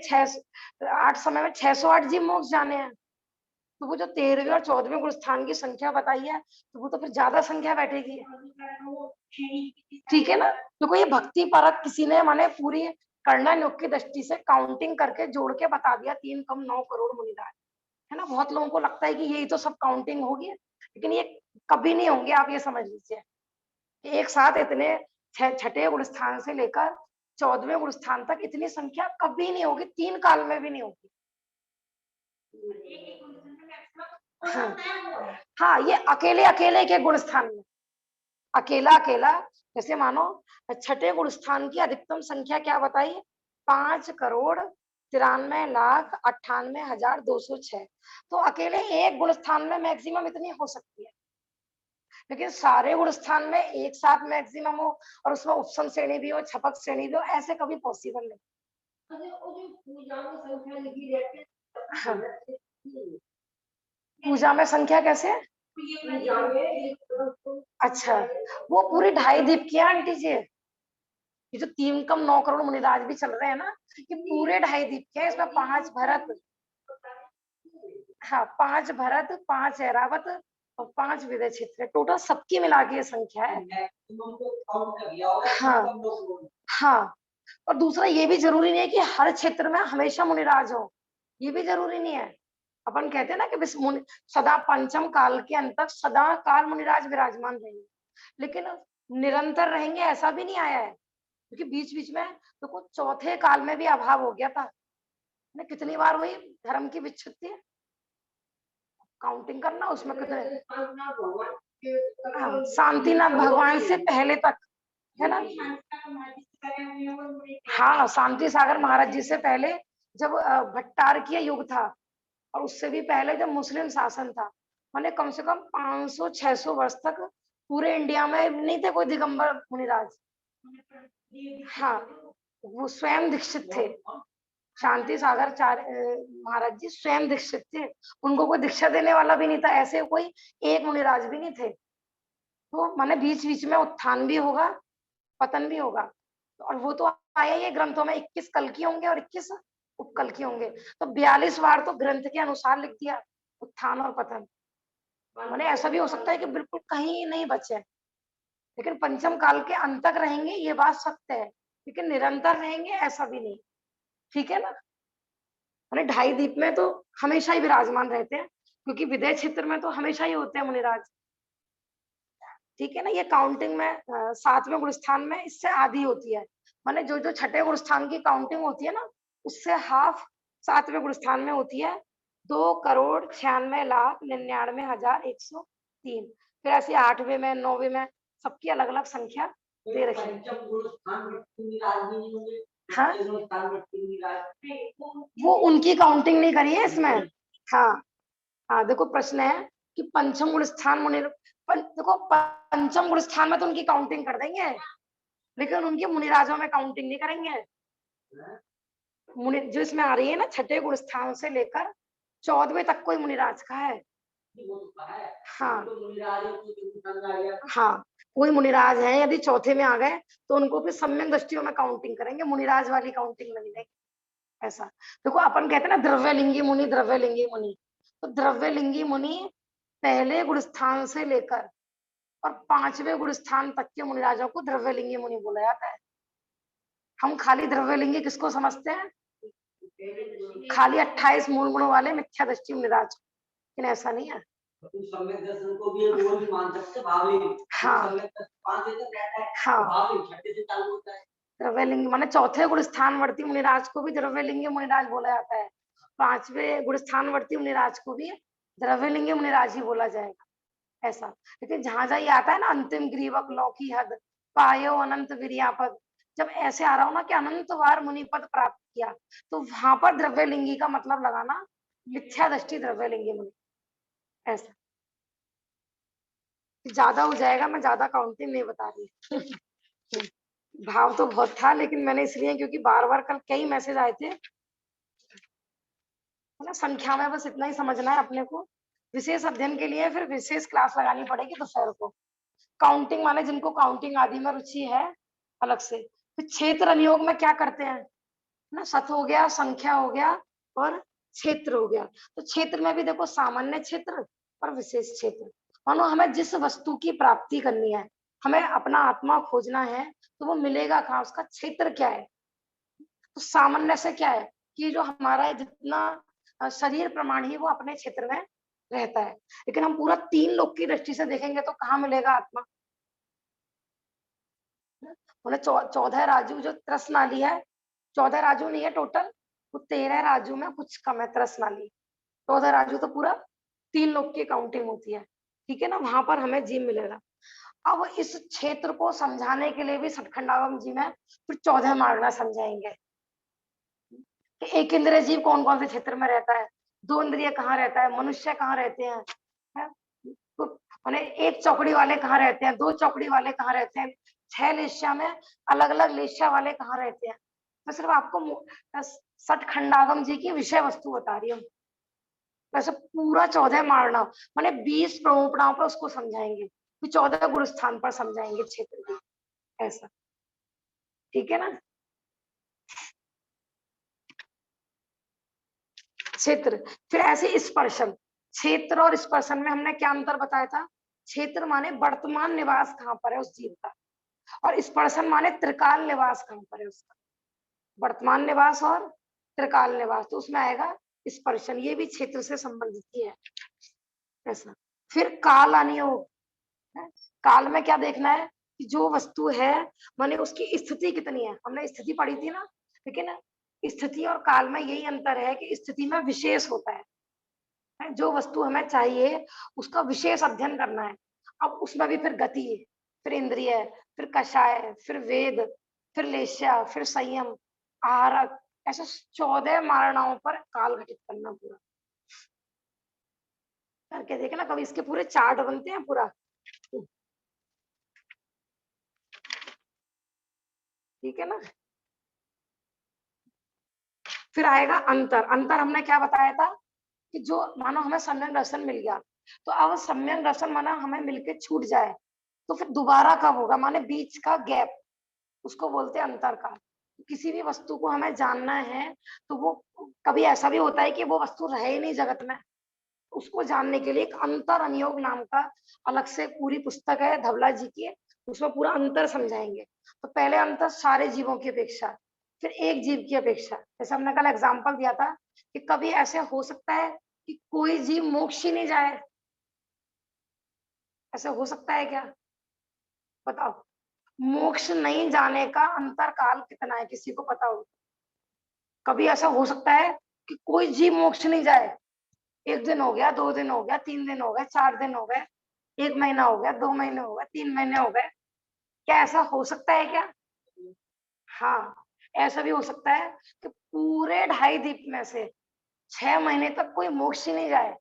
8 समय में 608 जीव मोक्ष जाने हैं। तो वो जो 13वें और 14वें गुणस्थान की संख्या बताई है, तो वो तो फिर ज्यादा संख्या बैठेगी। ठीक है ना? तो कोई भक्ति परक किसी ने माने पूरी करना योग की दृष्टि से काउंटिंग करके जोड़ के बता दिया 3 कम 9 करोड़ मुनिराज, है ना? बहुत लोगों को लगता है कि यही तो सब काउंटिंग होगी, लेकिन ये कभी नहीं होंगे। आप ये समझ लीजिए, एक साथ इतने छठे गुणस्थान से लेकर 14वें गुणस्थान तक इतनी संख्या कभी नहीं होगी, 3 काल में भी नहीं होगी। हाँ, ये अकेले के गुणस्थान में अकेला, जैसे मानो छठे गुणस्थान की अधिकतम संख्या क्या बताई? 5,93,98,206। तो अकेले एक गुणस्थान में मैक्सिमम इतनी हो सकती है, लेकिन सारे गुणस्थान में एक साथ मैक्सिमम हो और उसमें उपसम श्रेणी भी हो, छपक श्रेणी भी हो, ऐसे कभी पॉसिबल नहीं। हाँ। पूजा में संख्या कैसे? अच्छा, वो पूरी 2.5 दीप की है आंटी जी। ये जो 3 कम 9 करोड़ मुनिराज भी चल रहे हैं ना, ये पूरे 2.5 दीप के हैं। इसमें 5 भरत, हाँ 5 भरत, 5 ऐरावत और 5 विदय क्षेत्र, टोटल सबकी मिला के ये संख्या है। हाँ हाँ, और दूसरा ये भी जरूरी नहीं है कि हर क्षेत्र में हमेशा मुनिराज हो, ये भी जरूरी नहीं है। अपन कहते हैं ना कि सदा पंचम काल के अंत तक सदा काल मुनिराज विराजमान रहेंगे, लेकिन निरंतर रहेंगे ऐसा भी नहीं आया है, क्योंकि बीच बीच में तो कुछ चौथे काल में भी अभाव हो गया था। कितनी बार हुई धर्म की विच्छित्ति, काउंटिंग करना उसमें कितने, शांतिनाथ भगवान से पहले तक, है ना? हाँ, शांति सागर महाराज जी से पहले जब भट्टारकीय युग था, और उससे भी पहले जब मुस्लिम शासन था, माने कम से कम 500-600 वर्ष तक पूरे इंडिया में नहीं थे कोई दिगंबर मुनिराज। हाँ, वो स्वयं दीक्षित थे, शांति सागर महाराज जी स्वयं दीक्षित थे, उनको कोई दीक्षा देने वाला भी नहीं था, ऐसे कोई एक मुनिराज भी नहीं थे। तो माने बीच बीच में उत्थान भी होगा, पतन भी होगा, और वो तो आया ये ग्रंथों में 21 कल्कि होंगे और 21 उपकल्कि होंगे, तो 42 बार तो ग्रंथ के अनुसार लिख दिया उत्थान और पतन। माने ऐसा भी हो सकता है कि बिल्कुल कहीं नहीं बचे, लेकिन पंचम काल के अंत तक रहेंगे ये बात सत्य है, लेकिन निरंतर रहेंगे ऐसा भी नहीं। ठीक है ना? माने 2.5 दीप में तो हमेशा ही विराजमान रहते हैं, क्योंकि विदय क्षेत्र में तो हमेशा ही होते हैं मुनिराज। ठीक है ना? ये काउंटिंग में 7वें गुणस्थान में इससे आधी होती है, माने जो छठे गुणस्थान की काउंटिंग होती है ना, उससे हाफ 7वें गुणस्थान में होती है, 2,96,99,103। फिर ऐसे 8वें में 9वें में सबकी अलग अलग संख्या दे रखी है। हाँ, वो उनकी काउंटिंग नहीं करी है इसमें। हाँ हाँ, देखो प्रश्न है कि पंचम गुणस्थान देखो पंचम गुणस्थान में तो उनकी काउंटिंग कर देंगे, लेकिन उनके मुनिराजों में काउंटिंग नहीं करेंगे। जो इसमें आ रही है ना, छठे गुणस्थान से लेकर 14वें तक कोई मुनिराज का है। हाँ हाँ, कोई मुनिराज है, यदि चौथे में आ गए तो उनको फिर सम्यक दृष्टियों में काउंटिंग करेंगे, मुनिराज वाली काउंटिंग नहीं देंगे। ऐसा देखो, अपन कहते हैं ना द्रव्यलिंगी मुनि, द्रव्यलिंगी मुनि, तो द्रव्यलिंगी मुनि पहले गुणस्थान से लेकर और 5वें गुणस्थान तक के मुनिराजों को द्रव्यलिंगी मुनि बोला जाता है। हम खाली द्रव्यलिंगी किसको समझते हैं? खाली 28 मूल गुणों वाले मिथ्या दृष्टि मुनिराज, लेकिन ऐसा नहीं है। द्रव्यलिंगी माने चौथे गुणस्थानवर्ती मुनिराज को भी द्रव्यलिंगी मुनिराज बोला जाता है, 5वें गुणस्थानवर्ती मुनिराज को भी द्रव्यलिंगी मुनिराज ही बोला जाएगा, ऐसा। लेकिन जहां जहां ये आता है ना अंतिम ग्रीवक लौकी हद, पायो अनंत वीर्यापद, जब ऐसे आ रहा हो ना कि अनंत बार मुनि पद प्राप्त किया, तो वहां पर द्रव्यलिंगी का मतलब लगाना मिथ्या दृष्टि द्रव्यलिंगी मुनि, ऐसा। ज्यादा हो जाएगा, मैं ज्यादा काउंटिंग नहीं बता रही। भाव तो बहुत था, लेकिन मैंने इसलिए क्योंकि बार बार कल कई मैसेज आए थे, है ना। संख्या में बस इतना ही समझना है अपने को। विशेष अध्ययन के लिए फिर विशेष क्लास लगानी पड़ेगी दोपहर को। काउंटिंग माने जिनको काउंटिंग आदि में रुचि है अलग से। फिर क्षेत्र अनुयोग में क्या करते हैं ना, शत हो गया, संख्या हो गया और क्षेत्र हो गया। तो क्षेत्र में भी देखो सामान्य क्षेत्र और विशेष क्षेत्र। मानो हमें जिस वस्तु की प्राप्ति करनी है, हमें अपना आत्मा खोजना है, तो वो मिलेगा कहाँ, उसका क्षेत्र क्या है। तो सामान्य से क्या है कि जो हमारा जितना शरीर प्रमाण ही वो अपने क्षेत्र में रहता है। लेकिन हम पूरा 3 लोक की दृष्टि से देखेंगे तो कहाँ मिलेगा आत्मा। 14 राजू जो त्रस नाली है, 14 राजू नहीं है टोटल, वो 13 राजू में कुछ कम है त्रस नाली। 14 राजू तो पूरा 3 लोक की काउंटिंग होती है, ठीक है ना। वहां पर हमें जीव मिलेगा। अब इस क्षेत्र को समझाने के लिए भी सतखंडागम जी में फिर 14 मार्गना समझाएंगे कि एक इंद्रिय जीव कौन कौन से क्षेत्र में रहता है, 2 इंद्रिय कहाँ रहता है, मनुष्य कहाँ रहते हैं, है? तो माने एक चौकड़ी वाले कहाँ रहते हैं, 2 चौकड़ी वाले कहाँ रहते हैं, 6 लेशिया में अलग अलग लेशिया वाले कहाँ रहते हैं। मैं सिर्फ आपको सतखंडागम जी की विषय वस्तु बता रही हूँ। वैसे पूरा 14 मारना माने 20 प्रमुपणाओं पर उसको समझाएंगे, फिर 14 गुरु स्थान पर समझाएंगे क्षेत्र की, ऐसा, ठीक है ना। क्षेत्र, फिर ऐसे स्पर्शन, क्षेत्र और स्पर्शन में हमने क्या अंतर बताया था। क्षेत्र माने वर्तमान निवास कहाँ पर है उस जीव का, और स्पर्शन माने त्रिकाल निवास कहाँ पर है उसका। वर्तमान निवास और त्रिकाल निवास, तो उसमें आएगा स्पर्शन, ये भी क्षेत्र से संबंधित ही है, ऐसा। फिर काल अनुयोग, काल में क्या देखना है कि जो वस्तु है माने उसकी स्थिति कितनी है, हमने स्थिति पढ़ी थी ना। लेकिन स्थिति और काल में यही अंतर है कि स्थिति में विशेष होता है, जो वस्तु हमें चाहिए उसका विशेष अध्ययन करना है। अब उसमें भी फिर गति, फिर इंद्रिय, फिर कषाय, फिर वेद, फिर लेश्या, फिर संयम, आहारक, ऐसे 14 मारणाओं पर काल घटित करना पूरा करके देखे ना। कभी इसके पूरे चार्ट बनते हैं पूरा, ठीक है ना। फिर आएगा अंतर। अंतर हमने क्या बताया था कि जो मानो हमें सम्यक दर्शन मिल गया, तो अब सम्यक दर्शन माना हमें मिलके छूट जाए, तो फिर दोबारा कब होगा, माने बीच का गैप, उसको बोलते हैं अंतर काल। किसी भी वस्तु को हमें जानना है तो वो कभी ऐसा भी होता है कि वो वस्तु रहे ही नहीं जगत में, उसको जानने के लिए एक अंतर अनुयोग नाम का अलग से पूरी पुस्तक है धवला जी की, उसमें पूरा अंतर समझाएंगे। तो पहले अंतर सारे जीवों की अपेक्षा, फिर एक जीव की अपेक्षा। जैसे हमने कल एग्जाम्पल दिया था कि कभी ऐसे हो सकता है कि कोई जीव मोक्ष ही नहीं जाए, ऐसे हो सकता है क्या, बताओ। मोक्ष नहीं जाने का अंतर काल कितना है, किसी को पता हो। कभी ऐसा हो सकता है कि कोई जीव मोक्ष नहीं जाए, 1 दिन हो गया, 2 दिन हो गया, 3 दिन हो गए, 4 दिन हो गए, 1 महीना हो गया, 2 महीने हो गए, 3 महीने हो गए, क्या ऐसा हो सकता है क्या। हाँ, ऐसा भी हो सकता है कि पूरे 2.5 दीप में से 6 महीने तक कोई मोक्ष ही नहीं जाए।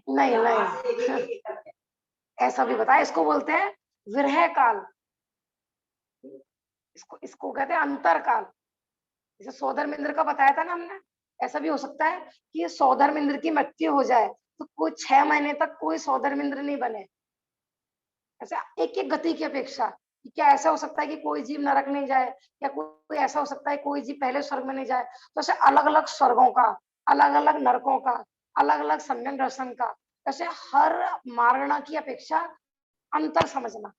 नहीं नहीं ऐसा भी बताया, इसको बोलते हैं विरह काल, इसको इसको कहते हैं अंतर काल। जैसे सौधर्मेंद्र का बताया था ना हमने, ऐसा भी हो सकता है कि सौधर्मेंद्र की मृत्यु हो जाए तो कोई 6 महीने तक कोई सौधर्मेंद्र नहीं बने, ऐसा एक एक गति की अपेक्षा। क्या ऐसा हो सकता है कि कोई जीव नरक नहीं जाए, या कोई ऐसा हो सकता है कोई जीव पहले स्वर्ग में नहीं जाए। तो ऐसे अलग अलग स्वर्गों का, अलग अलग नरकों का, अलग अलग सम्यक दर्शन का, ऐसे हर मारणा की अपेक्षा अंतर समझना,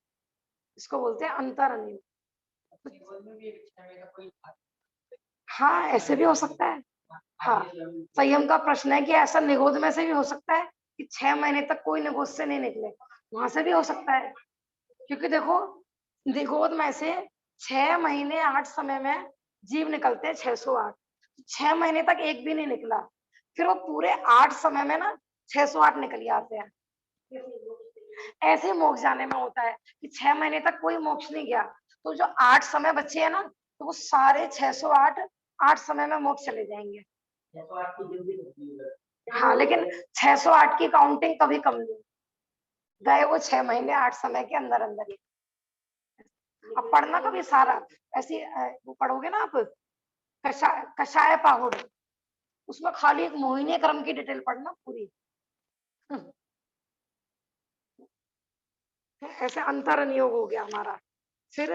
इसको बोलते हैं अंतर अनुयोग। हाँ, ऐसे भी हो सकता है। हाँ, संयम का प्रश्न है कि ऐसा निगोद में से भी हो सकता है कि 6 महीने तक कोई निगोद से नहीं निकले, वहां से भी हो सकता है। क्योंकि देखो निगोद में से 6 महीने 8 समय में जीव निकलते हैं 608, 6 महीने तक एक भी नहीं निकला, फिर वो पूरे 8 समय में ना 608 निकल आते हैं। ऐसे मोक्ष जाने में होता है कि 6 महीने तक कोई मोक्ष नहीं गया, तो जो 8 समय बचे हैं ना, तो वो सारे 608 8 समय में मोक्ष चले जाएंगे। हाँ, लेकिन 608 की काउंटिंग कभी कम नहीं गए, वो 6 महीने 8 समय के अंदर अंदर ही। अब पढ़ना कभी सारा ऐसी वो पढ़ोगे ना आप, कषाय पाहुड़, उसमें खाली एक मोहिनी क्रम की डिटेल पढ़ना पूरी। ऐसे अंतर नियोग हो गया हमारा। फिर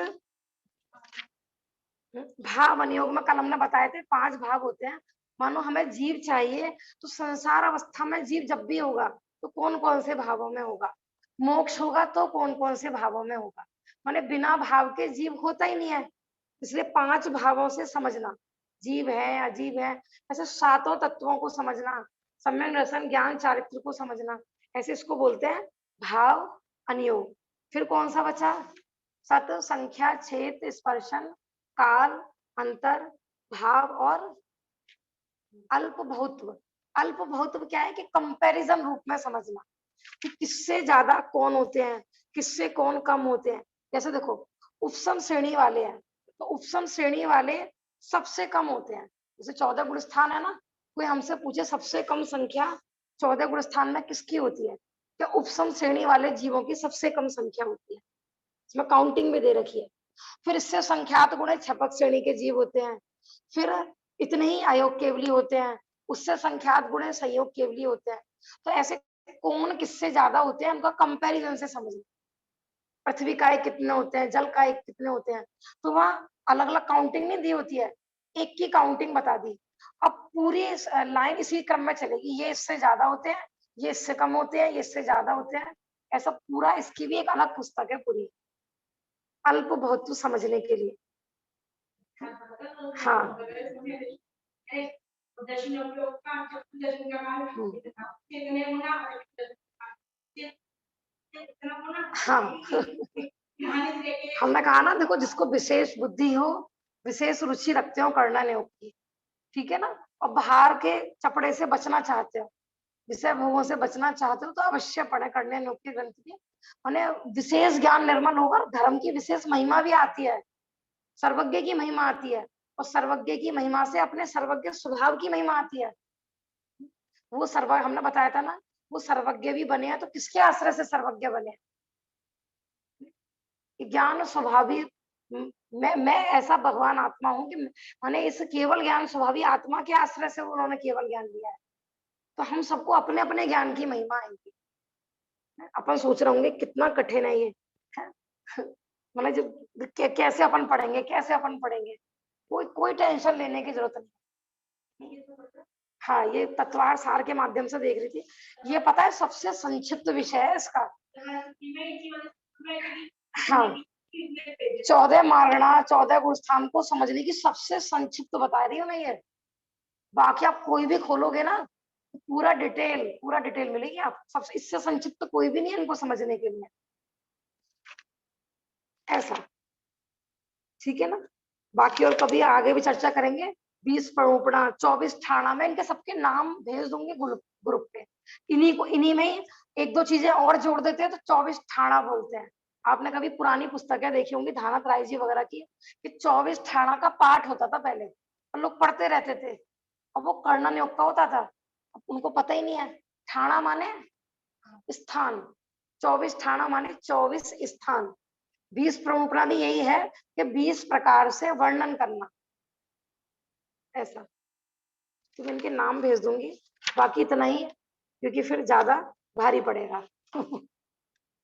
भाव अनुयोग में कल हमने बताए थे 5 भाव होते हैं। मानो हमें जीव चाहिए, तो संसार अवस्था में जीव जब भी होगा तो कौन कौन से भावों में होगा, मोक्ष होगा तो कौन कौन से भावों में होगा। माने बिना भाव के जीव होता ही नहीं है, इसलिए 5 भावों से समझना, जीव है अजीब है, ऐसे 7 तत्वों को समझना, सम्यक रसन ज्ञान चारित्र को समझना, ऐसे इसको बोलते हैं भाव अनुयोग। फिर कौन सा बचा, सत संख्या छेद स्पर्शन काल अंतर भाव और अल्प बहुत्व। अल्प बहुत्व क्या है कि कंपैरिजन रूप में समझना कि किससे ज्यादा कौन होते हैं, किससे कौन कम होते हैं। जैसे देखो उपसम श्रेणी वाले हैं, तो उपसम श्रेणी वाले सबसे कम होते हैं। जैसे 14 गुण स्थान है ना, कोई हमसे पूछे सबसे कम संख्या 14 गुण स्थान में किसकी होती है, क्या उपसम श्रेणी वाले जीवों की सबसे कम संख्या होती है, इसमें काउंटिंग भी दे रखी है। फिर इससे संख्यात गुण छपक श्रेणी के जीव होते हैं, फिर इतने ही अयोग केवली होते हैं, उससे संख्यात गुण संयोग केवली होते हैं। तो ऐसे कौन किससे ज्यादा होते हैं, उनका कंपैरिजन से समझना। पृथ्वी का एक कितने होते हैं, जल का एक कितने होते हैं, तो वहाँ अलग अलग काउंटिंग नहीं दी होती है, एक की काउंटिंग बता दी। अब पूरी लाइन इसी क्रम में चलेगी, ये इससे ज्यादा होते हैं, ये इससे कम होते हैं, ये इससे ज्यादा होते हैं, ऐसा पूरा इसकी भी एक अलग पुस्तक है पूरी अल्प बहुत समझने के लिए। हाँ हाँ हमने कहा ना, देखो जिसको विशेष बुद्धि हो, विशेष रुचि रखते हो करना नहीं होगी, ठीक है ना, और बाहर के चपड़े से बचना चाहते हो, विषय भोगों से बचना चाहते हो, तो अवश्य पढ़े करने नियुक्ति ग्रंथ की। माने विशेष ज्ञान निर्मल होगा, धर्म की विशेष महिमा भी आती है, सर्वज्ञ की महिमा आती है, और सर्वज्ञ की महिमा से अपने सर्वज्ञ स्वभाव की महिमा आती है। वो सर्व हमने बताया था ना, वो सर्वज्ञ भी बने हैं, तो किसके आश्रय से सर्वज्ञ बने, ज्ञान स्वभावी। मैं ऐसा भगवान आत्मा हूं कि मैंने इस केवल ज्ञान स्वभावी आत्मा के आश्रय से उन्होंने केवल ज्ञान दिया है। तो हम सबको अपने अपने ज्ञान की महिमा आएगी। अपन सोच रहे होंगे कितना कठिन है ये, मतलब जब कैसे अपन पढ़ेंगे, कैसे अपन पढ़ेंगे, कोई कोई टेंशन लेने की जरूरत नहीं। हाँ, ये तत्वार सार के माध्यम से देख रही थी। ये पता है सबसे संक्षिप्त विषय है इसका। हाँ, 14 मारणा 14 गुण स्थान को समझने की सबसे संक्षिप्त बता रही हूँ मैं ये। बाकी आप कोई भी खोलोगे ना, पूरा डिटेल मिलेगी आप सबसे, इससे संक्षिप्त कोई भी नहीं है इनको समझने के लिए, ऐसा, ठीक है ना। बाकी और कभी आगे भी चर्चा करेंगे। 20 परोपणा 24 ठाणा, में इनके सबके नाम भेज दूंगी ग्रुप पे। इन्हीं में ही एक दो चीजें और जोड़ देते हैं तो 24 ठाणा बोलते हैं। आपने कभी पुरानी पुस्तकें देखी होंगी धानक राय जी वगैरह की, कि 24 ठाणा का पाठ होता था पहले, और लोग पढ़ते रहते थे, और वो कर्ण नियोग का होता था। अब उनको पता ही नहीं है, ठाणा माने स्थान, 24 ठाणा माने 24 स्थान। 20 प्रमुखना भी यही है कि 20 प्रकार से वर्णन करना, ऐसा। तो मैं इनके नाम भेज दूंगी, बाकी इतना ही, क्योंकि फिर ज्यादा भारी पड़ेगा।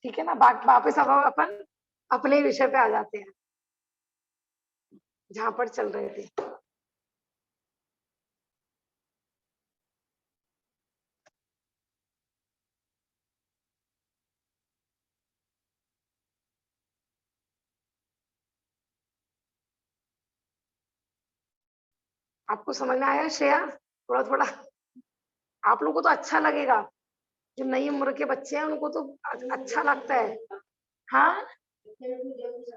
ठीक है ना, वापस अब अपन अपने विषय पे आ जाते हैं जहां पर चल रहे थे। आपको समझ में आया श्रेया, थोड़ा थोड़ा? आप लोगों को तो अच्छा लगेगा, जो नई उम्र के बच्चे हैं उनको तो अच्छा लगता है। हाँ,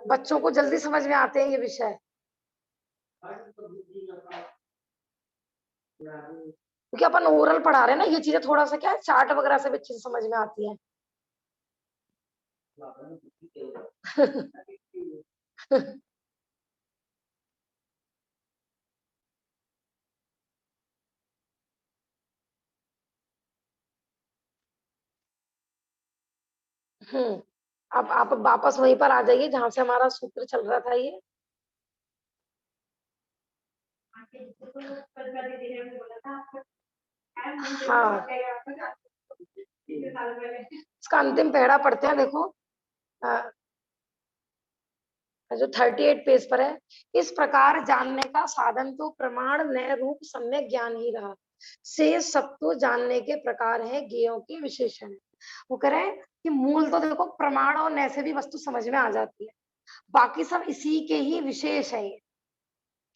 बच्चों को जल्दी समझ में आते हैं ये विषय, क्योंकि अपन ओरल पढ़ा रहे हैं ना, ये चीजें थोड़ा सा क्या चार्ट वगैरह से भी अच्छे से समझ में आती है। अब आप वापस वहीं पर आ जाइए जहां से हमारा सूत्र चल रहा था ये। हाँ, इसका अंतिम पहरा पढ़ते हैं। देखो जो 38 पेज पर है, इस प्रकार जानने का साधन तो प्रमाण न रूप सम्यक ज्ञान ही रहा, से सब तो जानने के प्रकार है, ज्ञेयों के विशेषण। वो कह रहे हैं कि मूल तो देखो प्रमाण और न से भी वस्तु समझ में आ जाती है, बाकी सब इसी के ही विशेष है ये।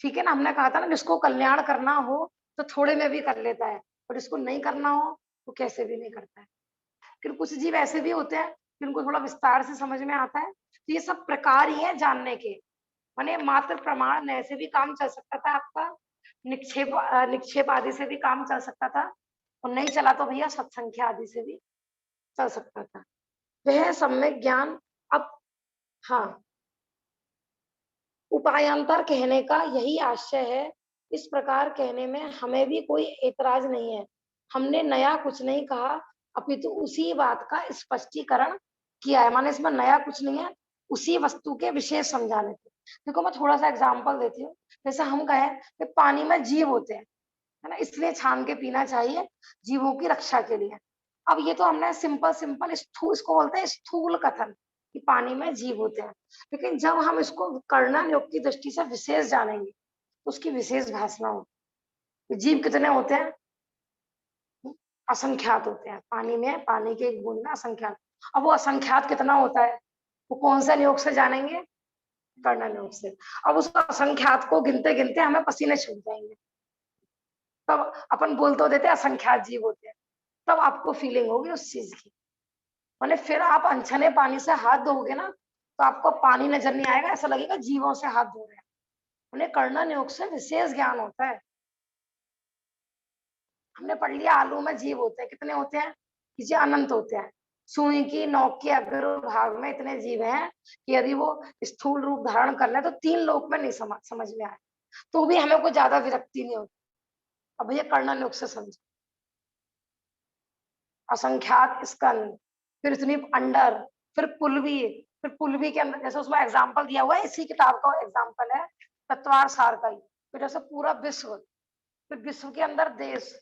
ठीक है ना, हमने कहा था ना जिसको कल्याण करना हो तो थोड़े में भी कर लेता है, और जिसको नहीं करना हो वो कैसे भी नहीं करता है। फिर कुछ जीव ऐसे भी होते हैं जिनको थोड़ा विस्तार से समझ में आता है। तो ये सब प्रकार ही है जानने के, माने मात्र प्रमाण न से भी काम चल सकता था आपका, निक्षेप आदि से भी काम चल सकता था, और नहीं चला तो भैया सत्संख्या आदि से भी चल सकता था। वह सम्यक ज्ञान। अब हाँ, उपायांतर कहने का यही आशय है। इस प्रकार कहने में हमें भी कोई एतराज नहीं है। हमने नया कुछ नहीं कहा, अपितु उसी बात का स्पष्टीकरण किया है। माने इसमें नया कुछ नहीं है, उसी वस्तु के विशेष समझाने थे। देखो मैं थोड़ा सा एग्जांपल देती हूँ। जैसे हम कहें कि पानी में जीव होते हैं, है ना, इसलिए छान के पीना चाहिए जीवों की रक्षा के लिए। अब ये तो हमने सिंपल सिंपल इसको बोलते हैं स्थूल कथन कि पानी में जीव होते हैं। लेकिन जब हम इसको कर्णन योग की दृष्टि से विशेष जानेंगे तो उसकी विशेष भाषा होगी। जीव कितने होते हैं? असंख्यात होते हैं। पानी में, पानी के एक बूंद में असंख्यात। अब वो असंख्यात कितना होता है, वो कौन सा योग से जानेंगे? कर्णन योग से। अब उस असंख्यात को गिनते गिनते हमें पसीने छूट जाएंगे, तब अपन बोल तो देते असंख्यात जीव होते हैं, तब आपको फीलिंग होगी उस चीज की। माने फिर आप अनछने पानी से हाथ धोगे ना तो आपको पानी नजर नहीं आएगा, ऐसा लगेगा जीवों से हाथ धो रहे हैं। उन्हें कर्णन योग से विशेष ज्ञान होता है। हमने पढ़ लिया आलू में जीव होते हैं, कितने होते हैं? जी अनंत होते हैं। सुई की नोक के अग्र भाग में इतने जीव हैं कि यदि वो स्थूल रूप धारण कर ले तो 3 लोक में नहीं समझ में आए, तो भी हमें कोई ज्यादा विरक्ति नहीं होती। अब ये कर्णन योग से समझो। असंख्यात स्कंद, फिर इतनी अंडर, फिर पुलवी के अंदर, जैसे उसमें एग्जाम्पल दिया हुआ है, इसी किताब का एग्जाम्पल है तत्वार सार का ही। फिर जैसे पूरा विश्व, फिर विश्व के अंदर देश,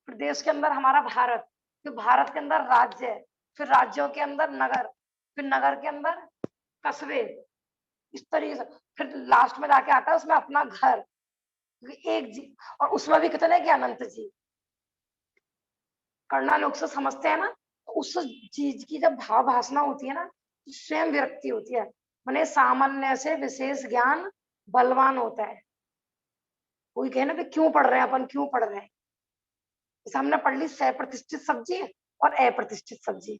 फिर देश के अंदर हमारा भारत, फिर भारत के अंदर राज्य, फिर राज्यों के अंदर नगर, फिर नगर के अंदर कस्बे, इस तरीके से। फिर लास्ट में जाके आता है उसमें अपना घर, एक जीव, और उसमें भी कितने के अनंत जीव। करना लोग से समझते हैं ना, तो उस चीज की जब भाव भाषणा होती है ना तो स्वयं विरक्ति होती है। माने सामान्य से विशेष ज्ञान बलवान होता है। कोई कहे ना कि क्यों पढ़ रहे हैं अपन, क्यों पढ़ रहे हैं? जैसे हमने पढ़ ली सह प्रतिष्ठित सब्जी और अप्रतिष्ठित सब्जी,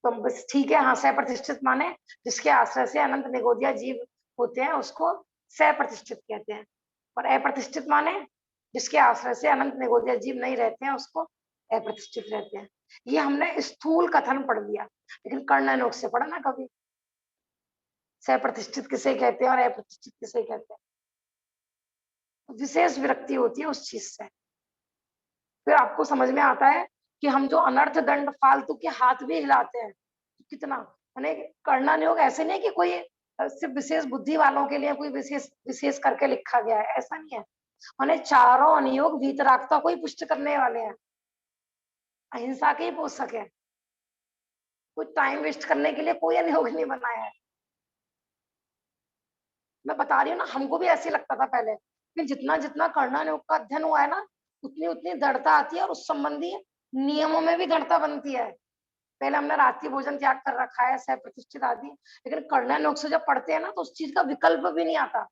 तो बस ठीक है। हाँ, सह प्रतिष्ठित माने जिसके आश्रय से अनंत निगोदिया जीव होते हैं उसको सह प्रतिष्ठित कहते हैं, और अप्रतिष्ठित माने जिसके आश्रय से अनंत निगोदिया जीव नहीं रहते हैं उसको अप्रतिष्ठित रहते हैं। ये हमने स्थूल कथन पढ़ लिया, लेकिन कर्णन योग से पढ़ा ना कभी, सह प्रतिष्ठित किसे कहते हैं और अप्रतिष्ठित किसे कहते हैं। विशेष विरक्ति होती है उस चीज से। फिर आपको समझ में आता है कि हम जो अनर्थ दंड फालतू के हाथ भी हिलाते हैं कितना, माने कर्णन योग ऐसे नहीं कि कोई सिर्फ विशेष बुद्धि वालों के लिए कोई विशेष विशेष करके लिखा गया है, ऐसा नहीं है। माने चारों अनुयोग वीतरागता को ही पुष्ट करने वाले हैं, अहिंसा के ही पोषक है। कोई टाइम वेस्ट करने के लिए कोई अनुयोग नहीं बनाया है। मैं बता रही हूँ ना, हमको भी ऐसे लगता था पहले, लेकिन जितना जितना कर्णन योग का अध्ययन हुआ है ना उतनी उतनी दृढ़ता आती है, और उस संबंधी नियमों में भी दृढ़ता बनती है। पहले हमने रात्रि भोजन त्याग कर रखा है, सह प्रतिष्ठित आदि, लेकिन कर्णन योग से जब पढ़ते हैं ना तो उस चीज का विकल्प भी नहीं आता।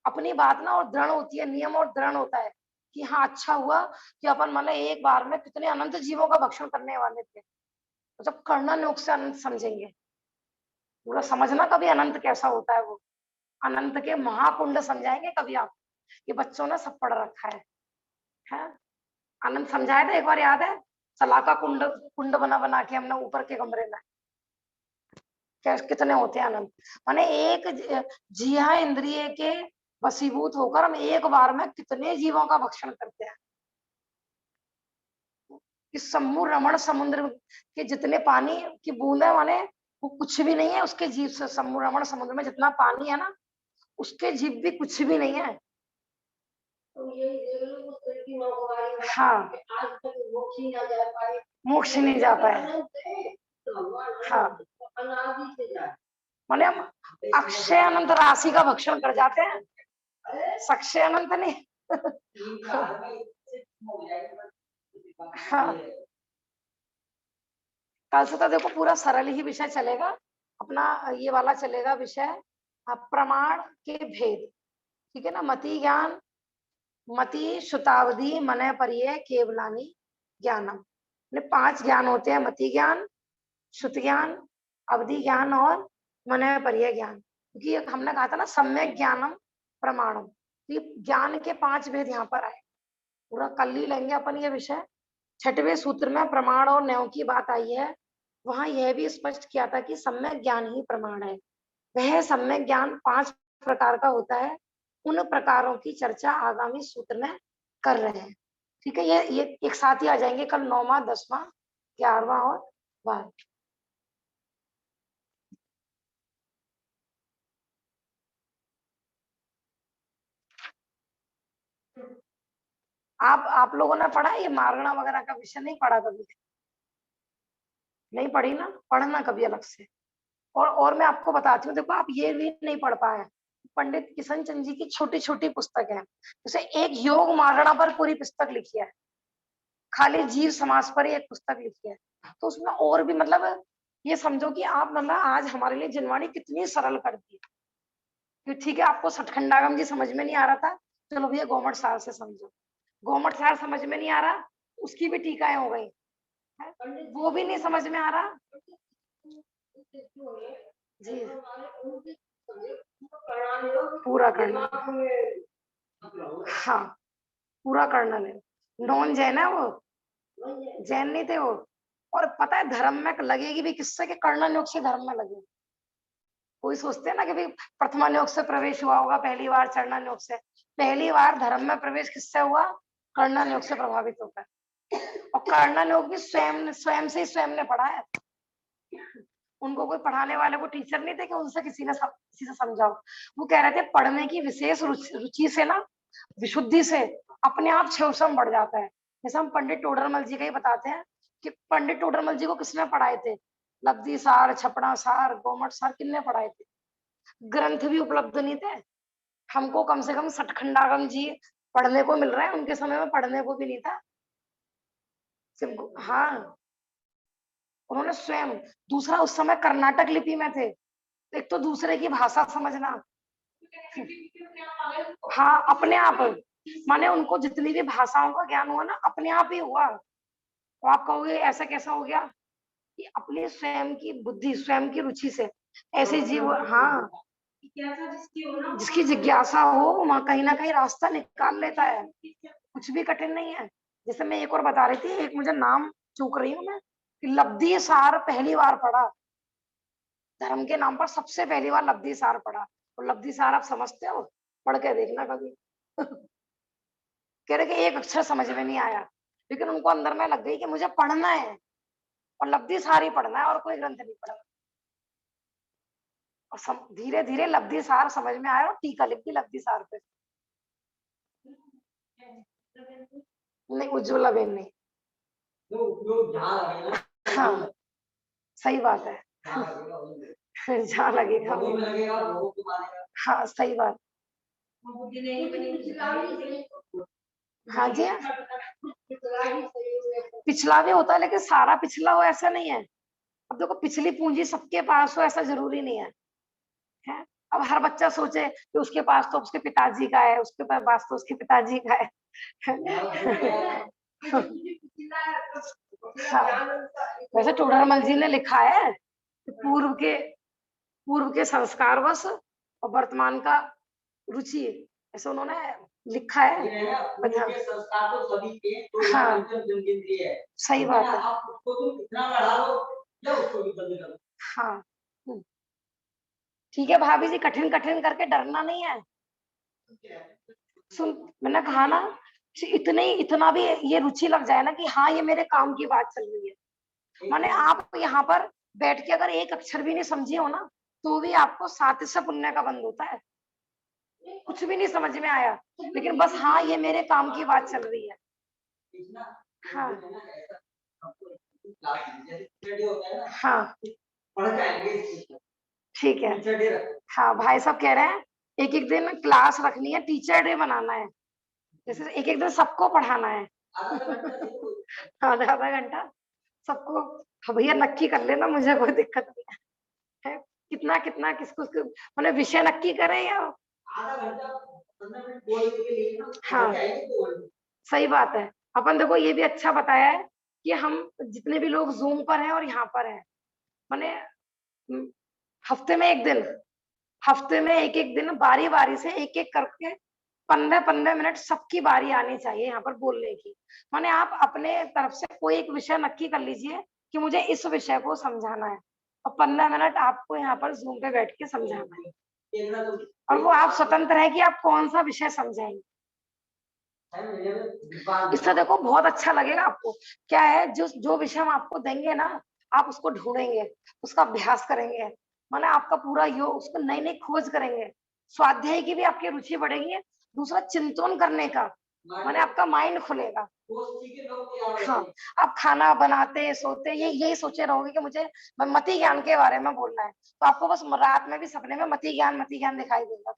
अपनी बात ना और दृढ़ होती है, नियम और दृढ़ होता है कि हाँ अच्छा हुआ कि अपन मतलब एक बार में कितने अनंत जीवों का भक्षण करने वाले थे। तो जब कर्णन योग से अनंत समझेंगे, पूरा समझना कभी अनंत कैसा होता है, वो अनंत के महाकुंड समझाएंगे कभी आप। ये बच्चों ने सब पढ़ रखा है? अनंत समझाया था एक बार, याद है? सलाका कुंड कुंड बना बना के हमने ऊपर के कमरे में, क्या कितने होते हैं अनंत, माने एक जिहा इंद्रिय के वशीभूत होकर हम एक बार में कितने जीवों का भक्षण करते हैं। इस समूह रमण समुद्र के जितने पानी की बूंद है माने वो कुछ भी नहीं है उसके जीव से। समूह रमण समुद्र में जितना पानी है ना उसके जीव भी कुछ भी नहीं है। हाँ मोक्ष नहीं जा पाए। हाँ माने हम अक्षय अनंत राशि का भक्षण कर जाते हैं, सक्षय अनंत नहीं। हाँ कल से तो देखो पूरा सरल ही विषय चलेगा अपना, ये वाला चलेगा विषय प्रमाण के भेद, ठीक है ना। मति ज्ञान, मति श्रुतावधि मनय पर्यय केवलानी ज्ञानम, 5 ज्ञान होते हैं, मति ज्ञान, श्रुत ज्ञान, अवधि ज्ञान और मनय पर्यय ज्ञान। क्योंकि हमने कहा था ना सम्यक ज्ञानम प्रमाणम, ये ज्ञान के 5 भेद यहाँ पर आए। पूरा कल ही लेंगे अपन ये विषय। 6वें सूत्र में प्रमाण और न्याय की बात आई है, वहां यह भी स्पष्ट किया था कि सम्यक ज्ञान ही प्रमाण है। वह सम्यक ज्ञान 5 प्रकार का होता है, उन प्रकारों की चर्चा आगामी सूत्र में कर रहे हैं, ठीक है। ये एक साथ ही आ जाएंगे कल 9वां 10वां 11वां और 12। आप लोगों ने पढ़ा ये मारणा वगैरह का विषय नहीं पढ़ा कभी? नहीं पढ़ी ना, पढ़ना कभी अलग से। और मैं आपको बताती हूँ, देखो आप ये भी नहीं पढ़ पाए, पंडित किशन चंद जी की छोटी छोटी पुस्तक है, जैसे एक योग मारणा पर पूरी पुस्तक लिखी है, खाली जीव समास पर एक पुस्तक लिखी है। तो उसमें और भी मतलब ये समझो कि आप मतलब आज हमारे लिए जिनवाणी कितनी सरल कर दी है। ठीक है आपको सठखंडागम जी समझ में नहीं आ रहा था, चलो भैया गोमट सार से समझो। गोमट सार समझ में नहीं आ रहा, उसकी भी टीकाएं हो गई, वो भी नहीं समझ में आ रहा जी, पूरा करना, हाँ पूरा करना ले। नॉन जैन है वो, जैन नहीं थे वो। और पता है धर्म में लगेगी भी किससे कि कर्णन योग से धर्म में लगे। कोई सोचते हैं ना कि भाई प्रथमा योग से प्रवेश हुआ होगा पहली बार, चरणन योग से। पहली बार धर्म में प्रवेश किससे हुआ? कर्णन योग से प्रभावित होकर। और कर्णन योग भी स्वयं से ही स्वयं ने पढ़ा है, उनको कोई पढ़ाने वाले को टीचर नहीं थे कि उनसे किसी से समझाओ। वो कह रहे थे पढ़ने की विशेष रुचि से ना, विशुद्धि से अपने आप क्षोभम बढ़ जाता है। जैसे हम पंडित टोडरमल जी का ही बताते हैं कि पंडित टोडरमल जी को किसने पढ़ाए थे? लब्धि सार, छपड़ा सार, गोमट सार किसने पढ़ाए थे? ग्रंथ भी उपलब्ध नहीं थे। हमको कम से कम सठखंडागम जी पढ़ने को मिल रहा है, उनके समय में पढ़ने को भी नहीं था। हाँ उन्होंने स्वयं, दूसरा उस समय कर्नाटक लिपि में थे, एक तो दूसरे की भाषा समझना, हाँ अपने आप, माने उनको जितनी भी भाषाओं का ज्ञान हुआ ना अपने आप ही हुआ। तो आप कहोगे ऐसा कैसा हो गया? कि अपने स्वयं की बुद्धि, स्वयं की रुचि से ऐसे जीव, हाँ जिसकी जिज्ञासा हो वहां कहीं ना कहीं रास्ता निकाल लेता है, कुछ भी कठिन नहीं है। जैसे मैं एक और बता रही थी, एक मुझे नाम चूक रही हूँ मैं, लब्धि सार पहली बार पढ़ा, धर्म के नाम पर सबसे पहली बार लब्धि सार पढ़ा। और लब्धि सार आप समझते हो? पढ़ के देखना कभी। कह रहे कि एक अक्षर समझ में नहीं आया, लेकिन उनको अंदर में लग गई कि मुझे पढ़ना है और लब्धि सार ही पढ़ना है और कोई ग्रंथ नहीं पढ़ना। और धीरे धीरे लब्धि सार समझ में आया और टीका लिख दी लब्धि सार पे। नहीं उज्ज्वला बेन नहीं, हाँ सही बात है। जहाँ लगेगा हाँ सही बात। हाँ जी पिछला भी होता है, लेकिन सारा पिछला हो ऐसा नहीं है। अब देखो पिछली पूंजी सबके पास हो ऐसा जरूरी नहीं है, है? अब हर बच्चा सोचे कि उसके पास तो उसके पिताजी का है, उसके पास तो उसके पिताजी का है। हाँ। वैसे टोडरमल जी ने लिखा है कि पूर्व के संस्कारवश और वर्तमान का रुचि, ऐसे उन्होंने लिखा है। संस्कार तो सभी के, तो हाँ सही बात है। आप उसको कितना बढ़ा लो या उसको भी बंद कर दो। हाँ ठीक है भाभी जी, कठिन कठिन करके डरना नहीं है। सुन, मैंने कहा ना, इतना भी ये रुचि लग जाए ना कि हाँ ये मेरे काम की बात चल रही है। माने आप यहाँ पर बैठ के अगर एक अक्षर भी नहीं समझे हो ना, तो भी आपको 7 से पुण्य का बंद होता है। कुछ भी नहीं समझ में आया, लेकिन बस हाँ ये मेरे काम की बात चल रही है। हाँ हाँ ठीक है। हाँ भाई साहब कह रहे हैं एक एक दिन क्लास रखनी है, टीचर डे बनाना है, जैसे एक एक दिन सबको पढ़ाना है। आधा आधा घंटा सबको। हाँ भैया नक्की कर लेना, मुझे कोई दिक्कत नहीं है। कितना कितना किसको मतलब विषय नक्की करें या आधा घंटा 15 मिनट बोलने के लिए ना, हाँ सही बात है। अपन देखो ये भी अच्छा बताया है कि हम जितने भी लोग जूम पर हैं और यहाँ पर हैं, माने हफ्ते में एक दिन, हफ्ते में एक एक दिन बारी बारी से एक एक करके 15-15 मिनट सबकी बारी आनी चाहिए यहाँ पर बोलने की। माने आप अपने तरफ से कोई एक विषय नक्की कर लीजिए कि मुझे इस विषय को समझाना है, और 15 मिनट आपको यहाँ पर जूम पे बैठ के समझाना है, और वो आप स्वतंत्र है कि आप कौन सा विषय समझाएंगे। इससे देखो बहुत अच्छा लगेगा आपको। क्या है, जो विषय हम आपको देंगे ना, आप उसको ढूंढेंगे, उसका अभ्यास करेंगे, माने आपका पूरा उसको नई नई खोज करेंगे, स्वाध्याय की भी आपकी रुचि बढ़ेगी। दूसरा चिंतन करने का, माने आपका माइंड खुलेगा। हाँ, आप खाना बनाते सोते यही सोचे रहोगे कि मुझे मति ज्ञान के बारे में बोलना है, तो आपको बस रात में भी सपने में मति ज्ञान दिखाई देगा।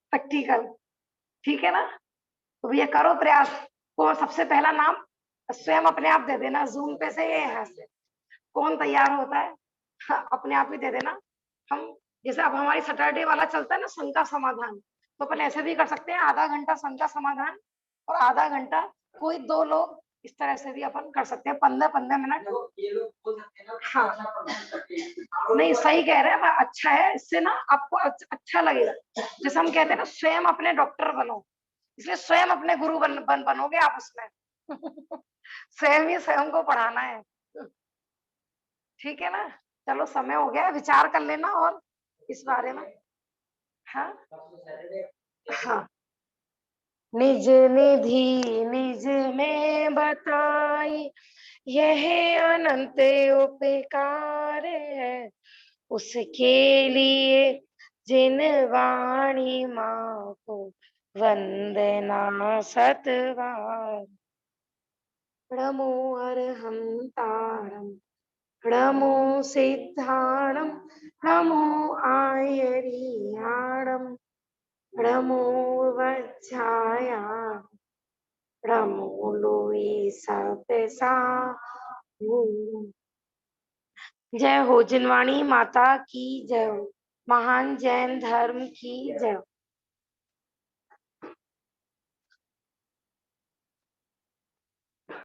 प्रैक्टिकल, ठीक है ना। तो भैया करो प्रयास। को सबसे पहला नाम स्वयं अपने आप दे देना, जूम पे से यहाँ से कौन तैयार होता है। हाँ, अपने आप ही दे देना। हम जैसे अब हमारी सैटरडे वाला चलता है ना शंका समाधान, तो अपन ऐसे भी कर सकते हैं, आधा घंटा शंका समाधान और आधा घंटा कोई 2 लोग, इस तरह से भी अपन कर सकते हैं 15-15 मिनट। हाँ नहीं सही कह रहे हैं, अच्छा है, इससे ना आपको अच्छा लगेगा। जैसे हम कहते हैं ना स्वयं अपने डॉक्टर बनो, इसलिए स्वयं अपने गुरु बनोगे आप उसमें। स्वयं ही स्वयं को पढ़ाना है, ठीक है ना। चलो समय हो गया, विचार कर लेना और इस बारे में। हाँ हाँ, निज निधि निज में बताई, यह अनंत उपकार है, उसके लिए जिन वाणी माँ को वंदना सतबार। नमो अरहंतारम, नमो सिद्धाणम, नमो आयरियाणम, नमो वज्राया, नमो लोई सपसा। जय हो जिनवाणी माता की जय हो, महान जैन धर्म की जय हो।